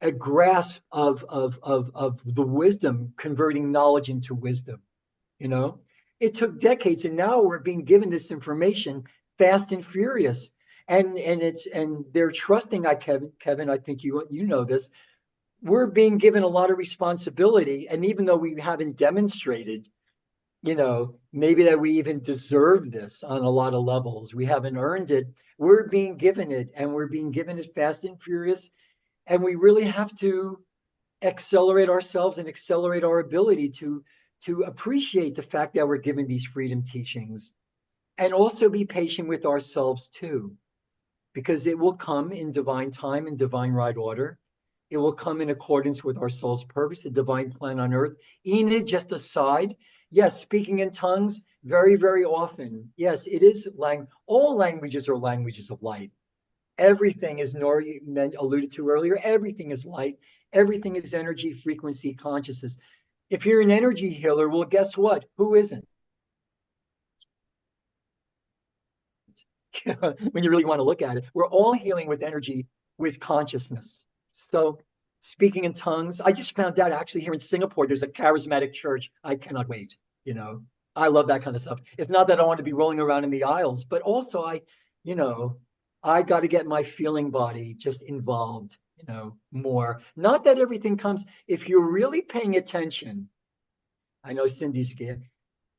a grasp of the wisdom, converting knowledge into wisdom. You know, it took decades, and now we're being given this information fast and furious. And they're trusting. Kevin, I think you know this. We're being given a lot of responsibility, and even though we haven't demonstrated, you know, maybe that we even deserve this on a lot of levels, we haven't earned it. We're being given it, and we're being given it fast and furious, and we really have to accelerate ourselves and accelerate our ability to appreciate the fact that we're given these freedom teachings, and also be patient with ourselves too, because it will come in divine time and divine right order. It will come in accordance with our soul's purpose, a divine plan on earth. Enid, just aside, yes, speaking in tongues very, very often. Yes, it is all languages are languages of light. Everything, as Nori alluded to earlier, everything is light. Everything is energy, frequency, consciousness. If you're an energy healer, well, guess what? Who isn't? When you really want to look at it, we're all healing with energy, with consciousness. So speaking in tongues, I just found out actually here in Singapore, there's a charismatic church. I cannot wait. You know, I love that kind of stuff. It's not that I want to be rolling around in the aisles, but also I got to get my feeling body just involved, more. Not that everything comes, if you're really paying attention, I know Cindy's scared.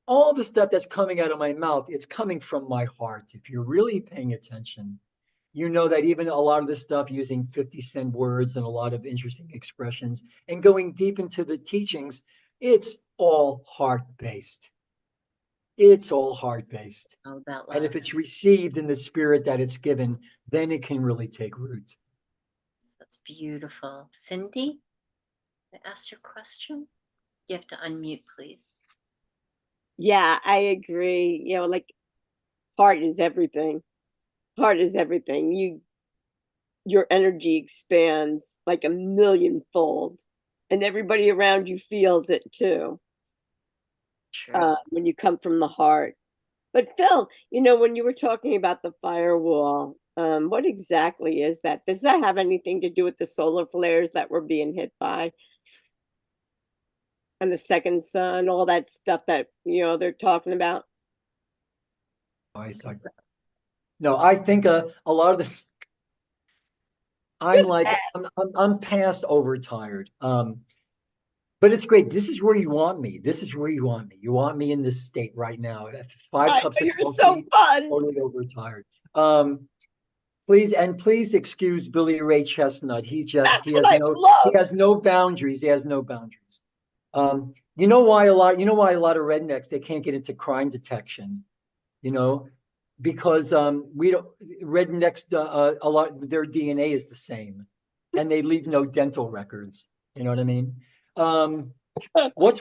All the stuff that's coming out of my mouth, it's coming from my heart. If you're really paying attention, you know that even a lot of this stuff using 50-cent words and a lot of interesting expressions and going deep into the teachings, it's all heart-based. It's all heart-based. All about And love. if it's received in the spirit that it's given, then it can really take root. That's beautiful. Cindy, I asked your question. You have to unmute, please. Yeah, I agree. You know, like heart is everything. Heart is everything. Your energy expands like a millionfold, and everybody around you feels it too. True. When you come from the heart. But Phil, you know, when you were talking about the firewall, what exactly is that? Does that have anything to do with the solar flares that we're being hit by? And the second sun, all that stuff that, you know, they're talking about? No, I think a lot of this, I'm like, I'm past overtired. But it's great. This is where you want me. This is where you want me. You want me in this state right now. 5 cups of You're coffee, so fun. totally overtired. Please excuse Billy Ray Chestnut. He has no boundaries. He has no boundaries. You know why a lot of rednecks, they can't get into crime detection, you know, because rednecks, a lot, their DNA is the same and they leave no dental records. You know what I mean? What's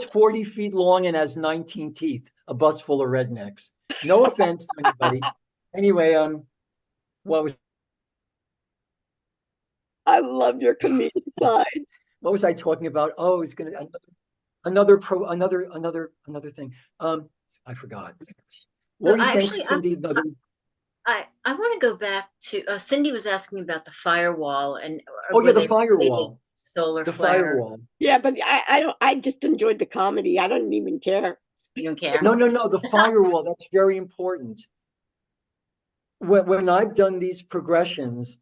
40 feet long and has 19 teeth? A bus full of rednecks. No offense to anybody. Anyway, I love your comedic side. what was I talking about? Oh, it's gonna another thing. I forgot. What were you saying, Cindy? I want to go back to Cindy was asking about the firewall and the firewall, solar the flare. firewall. Yeah, but I just enjoyed the comedy. I don't even care. You don't care? No, the firewall. That's very important. When I've done these progressions,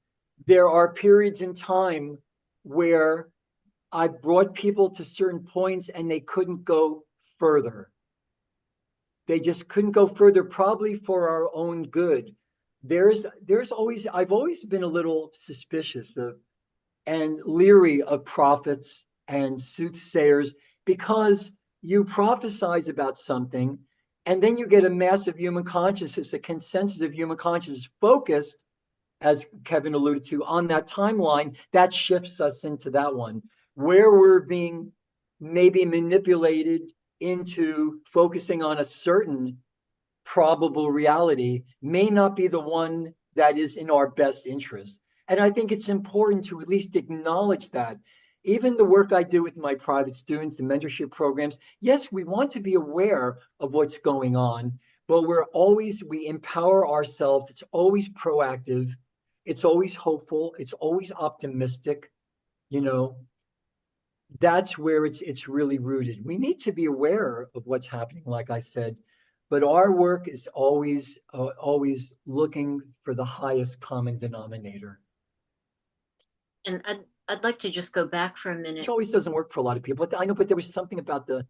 there are periods in time where I brought people to certain points and they couldn't go further. They just couldn't go further, probably for our own good. I've always been a little suspicious of and leery of prophets and soothsayers, because you prophesize about something and then you get a mass of human consciousness, a consensus of human consciousness focused, as Kevin alluded to, on that timeline. That shifts us into that one where we're being maybe manipulated into focusing on a certain probable reality may not be the one that is in our best interest. And I think it's important to at least acknowledge that. Even the work I do with my private students, the mentorship programs, yes, we want to be aware of what's going on, but we empower ourselves. It's always proactive. It's always hopeful. It's always optimistic. You know, that's where it's really rooted. We need to be aware of what's happening, like I said, but our work is always looking for the highest common denominator. And I'd like to just go back for a minute. It always doesn't work for a lot of people. But I know, but there was something about the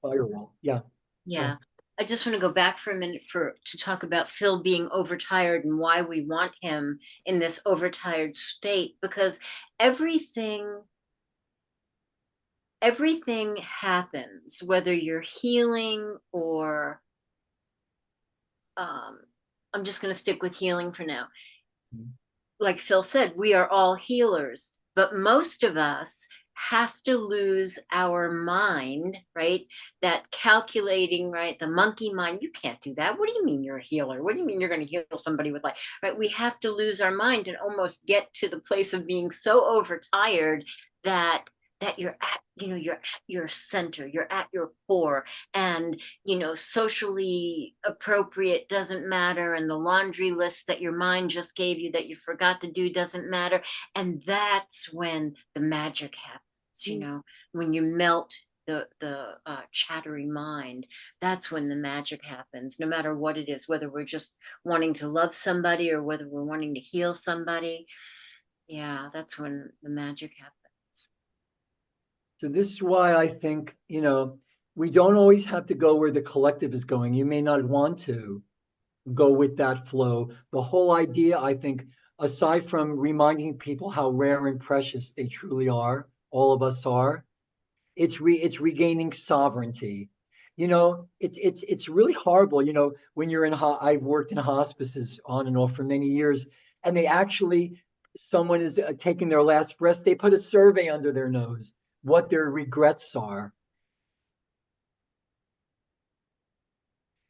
firewall. Yeah. Yeah. I just want to go back for a minute to talk about Phil being overtired and why we want him in this overtired state, because everything happens, whether you're healing or I'm just going to stick with healing for now. Mm-hmm. Like Phil said, we are all healers, but most of us have to lose our mind, right? That calculating, right? The monkey mind. You can't do that. What do you mean you're a healer? What do you mean you're going to heal somebody with life, right? We have to lose our mind and almost get to the place of being so overtired that you're at your center, you're at your core, and socially appropriate doesn't matter, and the laundry list that your mind just gave you that you forgot to do doesn't matter. And that's when the magic happens. When you melt the chattery mind, that's when the magic happens, no matter what it is, whether we're just wanting to love somebody or whether we're wanting to heal somebody. Yeah, that's when the magic happens. So this is why I think, we don't always have to go where the collective is going. You may not want to go with that flow. The whole idea, I think, aside from reminding people how rare and precious they truly are, all of us are, It's regaining sovereignty. You know, it's really horrible. You know, when you're in, I've worked in hospices on and off for many years, and they actually, someone is taking their last breath, they put a survey under their nose, what their regrets are.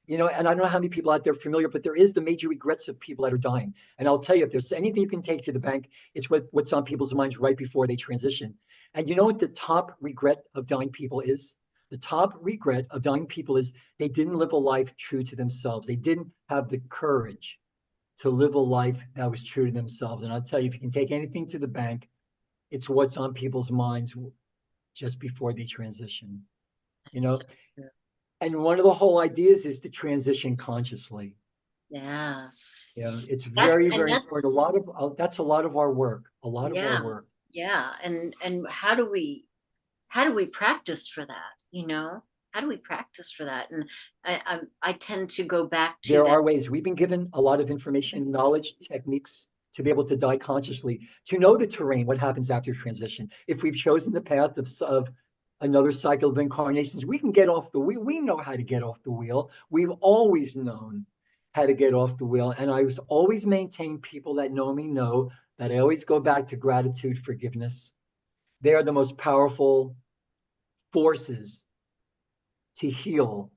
You know, and I don't know how many people out there are familiar, but there is the major regrets of people that are dying. And I'll tell you, if there's anything you can take to the bank, it's what's on people's minds right before they transition. And you know what the top regret of dying people is? The top regret of dying people is they didn't live a life true to themselves. They didn't have the courage to live a life that was true to themselves. And I'll tell you, if you can take anything to the bank, it's what's on people's minds just before they transition. You know, and one of the whole ideas is to transition consciously. Yes. Yeah, it's very, very important. That's a lot of our work. A lot of our work. Yeah, and how do we practice for that? You know, how do we practice for that? And I tend to go back to there are ways. We've been given a lot of information, knowledge, techniques to be able to die consciously, to know the terrain, what happens after transition. If we've chosen the path of another cycle of incarnations, we can get off the wheel. We know how to get off the wheel. We've always known how to get off the wheel. And I was always maintain, people that know me know that I always go back to gratitude, forgiveness. They are the most powerful forces to heal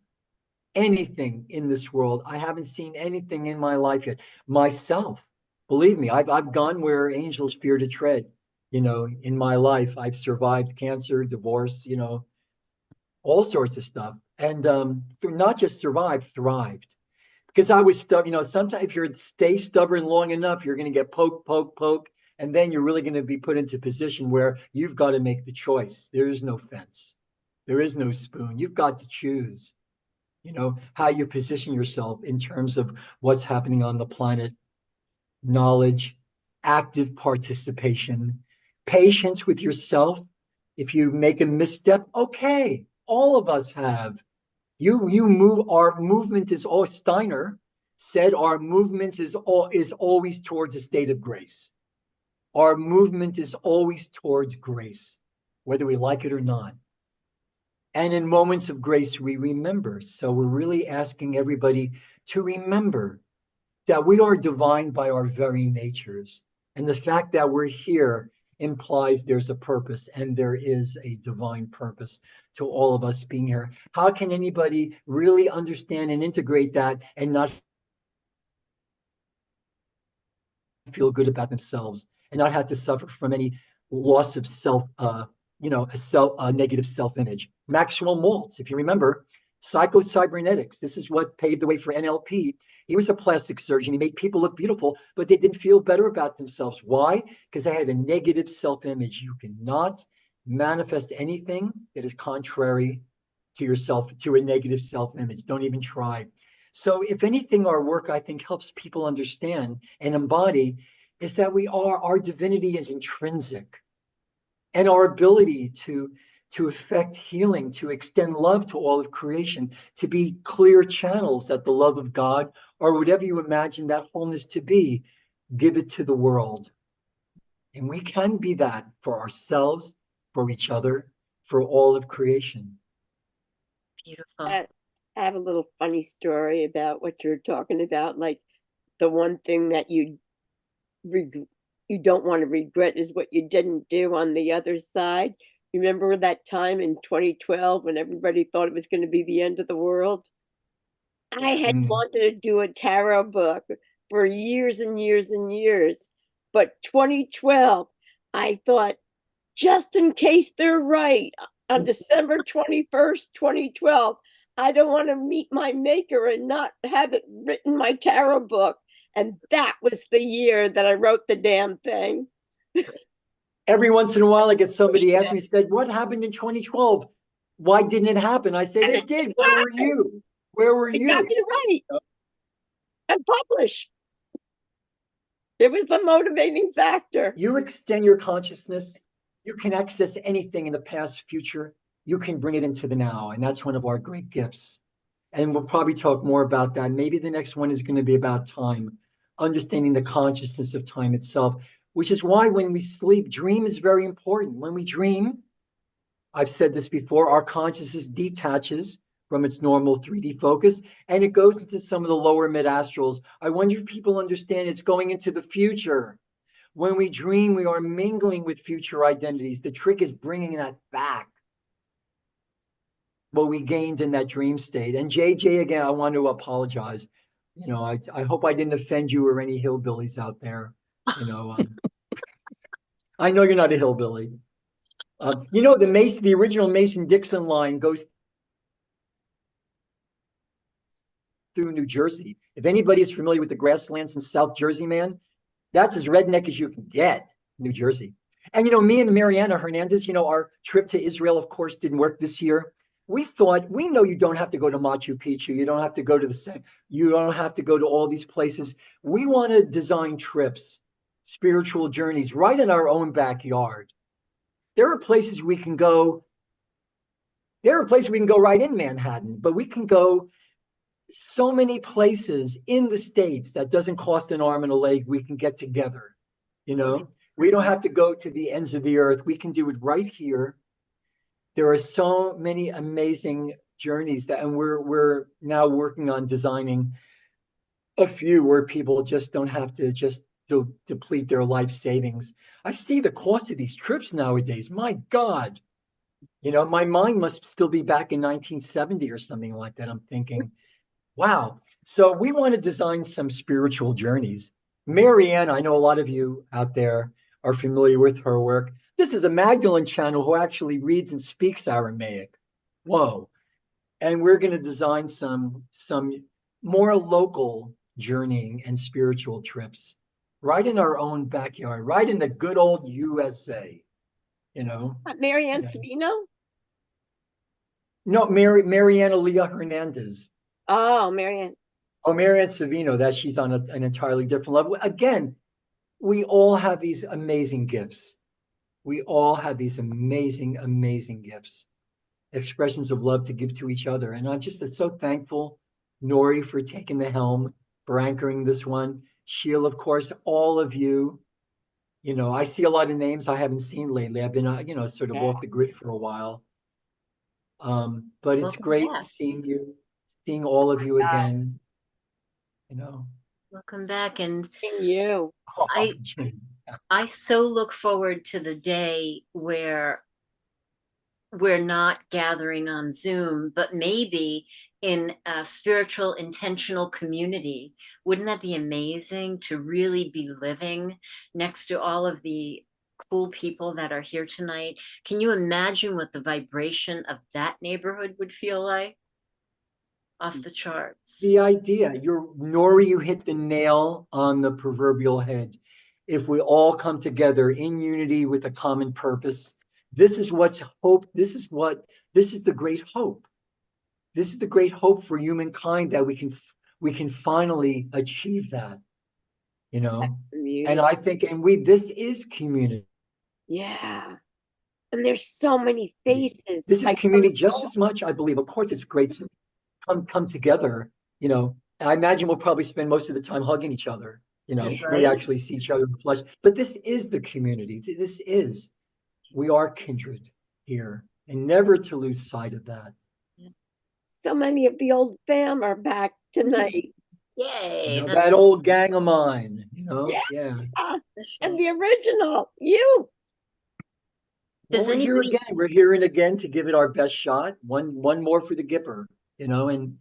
anything in this world. I haven't seen anything in my life yet. Myself, believe me, I've gone where angels fear to tread. You know, in my life, I've survived cancer, divorce, you know, all sorts of stuff. And not just survived, thrived. Because I was stubborn, you know, sometimes if you stay stubborn long enough, you're going to get poke. And then you're really going to be put into a position where you've got to make the choice. There is no fence. There is no spoon. You've got to choose, you know, how you position yourself in terms of what's happening on the planet, knowledge, active participation, patience with yourself. If you make a misstep, okay, all of us have. You move. Our movement is all. Steiner said our movements is always towards a state of grace. Our movement is always towards grace, whether we like it or not. And in moments of grace, we remember. So we're really asking everybody to remember that we are divine by our very natures. And the fact that we're here implies there's a purpose, and there is a divine purpose to all of us being here. How can anybody really understand and integrate that and not feel good about themselves and not have to suffer from any loss of self, negative self-image? Maxwell Maltz, if you remember, psycho-cybernetics. This is what paved the way for NLP. He was a plastic surgeon. He made people look beautiful, but they didn't feel better about themselves. Why? Because they had a negative self-image. You cannot manifest anything that is contrary to yourself, to a negative self-image. Don't even try. So if anything, our work, I think, helps people understand and embody is that our divinity is intrinsic, and our ability to effect healing, to extend love to all of creation, to be clear channels that the love of God, or whatever you imagine that wholeness to be, give it to the world. And we can be that for ourselves, for each other, for all of creation. Beautiful. I have a little funny story about what you're talking about. Like, the one thing that you don't want to regret is what you didn't do on the other side. Remember that time in 2012 when everybody thought it was going to be the end of the world? I had wanted to do a tarot book for years and years and years. But 2012, I thought, just in case they're right, on December 21st, 2012, I don't want to meet my maker and not have it written my tarot book. And that was the year that I wrote the damn thing. Every once in a while, I get somebody ask me, said, what happened in 2012? Why didn't it happen? I said, it did. Where were you? Where were you? Got me to write and publish. It was the motivating factor. You extend your consciousness. You can access anything in the past, future. You can bring it into the now. And that's one of our great gifts. And we'll probably talk more about that. Maybe the next one is going to be about time, understanding the consciousness of time itself, which is why when we sleep, dream is very important. When we dream, I've said this before, our consciousness detaches from its normal 3D focus and it goes into some of the lower mid-astrals. I wonder if people understand it's going into the future. When we dream, we are mingling with future identities. The trick is bringing that back, what we gained in that dream state. And JJ, again, I want to apologize. You know, I hope I didn't offend you or any hillbillies out there. You know, I know you're not a hillbilly. You know, the original Mason-Dixon line goes through New Jersey. If anybody is familiar with the grasslands in South Jersey, man, that's as redneck as you can get, New Jersey. And, you know, me and Mariana Hernandez, you know, our trip to Israel, of course, didn't work this year. We thought, we know you don't have to go to Machu Picchu. You don't have to go to you don't have to go to all these places. We want to design trips, spiritual journeys right in our own backyard. There are places we can go. There are places we can go right in Manhattan, but we can go so many places in the States that doesn't cost an arm and a leg. We can get together, you know. We don't have to go to the ends of the earth. We can do it right here. There are so many amazing journeys that, and we're now working on designing a few where people just don't have to just deplete their life savings. I see the cost of these trips nowadays. My God, you know, my mind must still be back in 1970 or something like that. I'm thinking, wow. So we want to design some spiritual journeys. Marianne, I know a lot of you out there are familiar with her work. This is a Magdalene channel who actually reads and speaks Aramaic. Whoa. And we're going to design some more local journeying and spiritual trips right in our own backyard, right in the good old USA, you know. Marianne Yeah. Savino? No, Mariana Leah Hernandez. Oh, Marianne. Oh, Marianne Savino, that she's on an entirely different level. Again, we all have these amazing gifts. We all have these amazing, amazing gifts, expressions of love to give to each other. And I'm just so thankful, Nori, for taking the helm, for anchoring this one. Sheila, of course, all of you. You know, I see a lot of names I haven't seen lately. I've been, you know, sort of off the grid for a while. But it's Welcome great back. seeing you, seeing all of you again. You know. Welcome back. And Thank you. I so look forward to the day where we're not gathering on Zoom, but maybe in a spiritual intentional community. Wouldn't that be amazing to really be living next to all of the cool people that are here tonight? Can you imagine what the vibration of that neighborhood would feel like? Off the charts. The idea, Nori, you hit the nail on the proverbial head. If we all come together in unity with a common purpose, this is what's hope. This is the great hope. This is the great hope for humankind, that we can finally achieve that, you know. And I think, this is community. Yeah. And there's so many faces. This is community just as much, I believe. Of course, it's great to come together, you know. I imagine we'll probably spend most of the time hugging each other, you know, when we actually see each other in the flesh. But this is the community. We are kindred here, and never to lose sight of that. So many of the old fam are back tonight. Yay. You know, that old gang of mine, you know. Yeah. And the original, you. Does anybody... We're here again to give it our best shot. One more for the Gipper, you know, and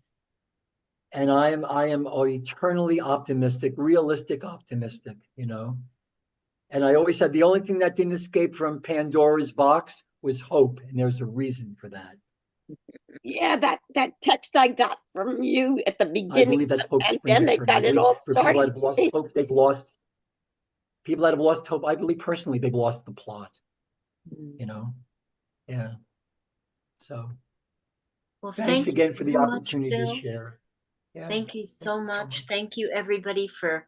I am eternally optimistic, realistic optimistic, you know. And I always said the only thing that didn't escape from Pandora's box was hope, and there's a reason for that. Yeah, that text I got from you at the beginning. I believe that hope pandemic that it all started. For people that have lost hope, they've lost. People that have lost hope, I believe personally, they've lost the plot. You know, yeah. So, well, thanks again for the opportunity to Phil. share. Yeah. Thank you so much. Thank you, everybody, for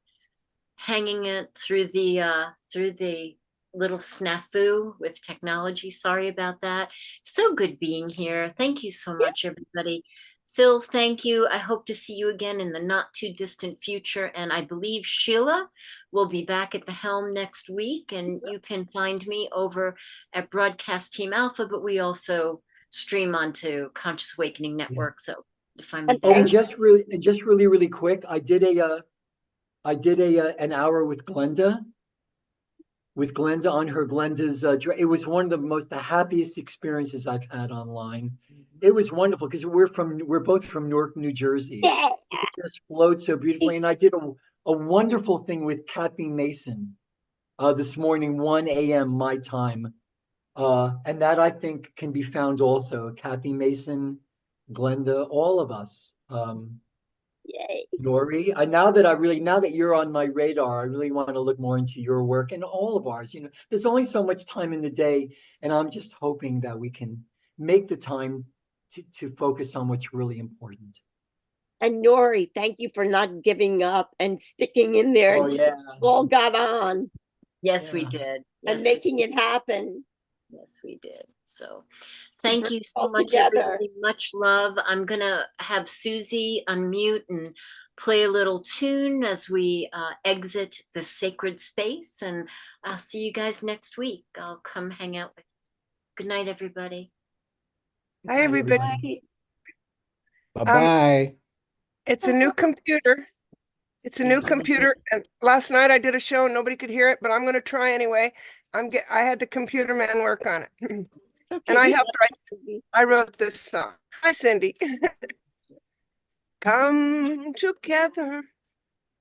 hanging it through the little snafu with technology. Sorry about that. So good being here. Thank you so much, everybody. Phil, thank you. I hope to see you again in the not too distant future. And I believe Sheila will be back at the helm next week. And you can find me over at Broadcast Team Alpha, but we also stream onto Conscious Awakening Network. So you find me Oh, there. and just really quick, I did an hour with Glenda on her Glenda's it was one of the happiest experiences I've had online. It was wonderful because we're both from Newark, New Jersey. Yeah. It just flowed so beautifully. And I did a wonderful thing with Kathy Mason this morning, 1 a.m. my time. And that I think can be found also. Kathy Mason, Glenda, all of us. Yay. Nori, now that you're on my radar, I really want to look more into your work and all of ours. There's only so much time in the day, and I'm just hoping that we can make the time to focus on what's really important. And Nori, thank you for not giving up and sticking in there Oh, until yeah. it all got on Yes, we Yeah. did. and Yes, making it happen. yes, we did. So thank bring you it so all much, together. everybody. Much love. I'm going to have Susie unmute and play a little tune as we exit the sacred space. And I'll see you guys next week. I'll come hang out with you. Good night, everybody. Hi, everybody. Bye-bye. It's a new computer. It's a new computer. And last night I did a show and nobody could hear it, but I'm going to try anyway. I had the computer man work on it. It's okay. And I We helped love write, you. I wrote this song. Hi, Cindy. Come together,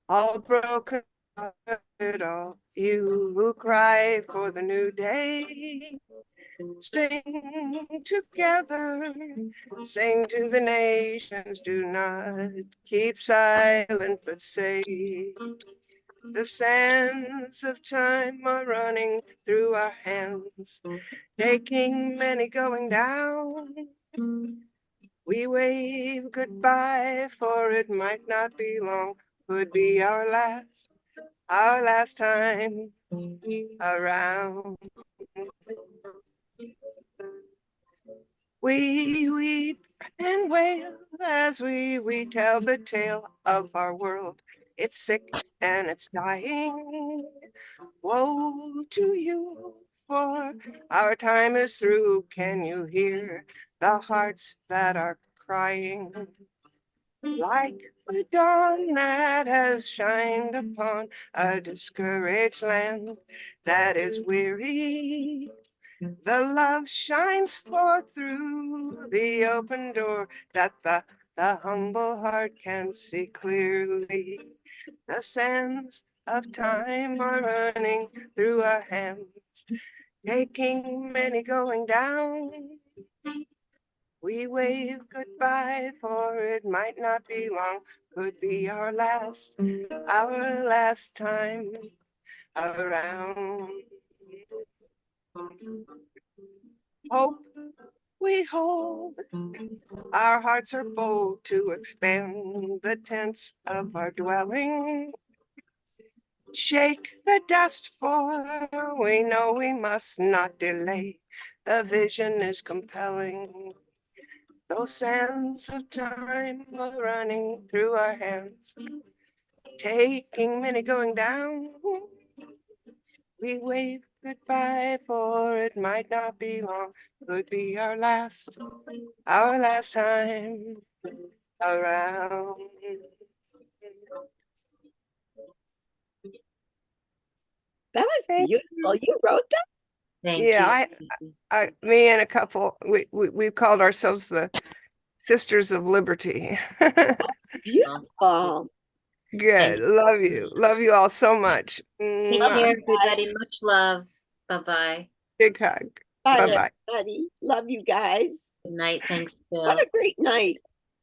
all broken hearted, all you who cry for the new day. Sing together, sing to the nations, do not keep silent, but say, the sands of time are running through our hands, taking many going down. We wave goodbye, for it might not be long, could be our last time around. We weep and wail as we tell the tale of our world. It's sick and it's dying. Woe to you, for our time is through. Can you hear the hearts that are crying? Like the dawn that has shined upon a discouraged land that is weary, the love shines forth through the open door that the humble heart can see clearly. The sands of time are running through our hands, taking many going down. We wave goodbye, for it might not be long, could be our last time around. Hope we hold, our hearts are bold to expand the tents of our dwelling. Shake the dust, for we know we must not delay. The vision is compelling. Those sands of time are running through our hands, taking many going down. We wave goodbye, for it might not be long, could be our last time around. That was Thank beautiful. You wrote that? Thank Yeah, you. me and a couple, we called ourselves the Sisters of Liberty. Beautiful. Good. Love you. Love you all so much. Take Mwah. care, everybody. Much love. Bye-bye. Big hug. Bye, Bye-bye. everybody. Love you guys. Good night. Thanks, Phil. What a great night.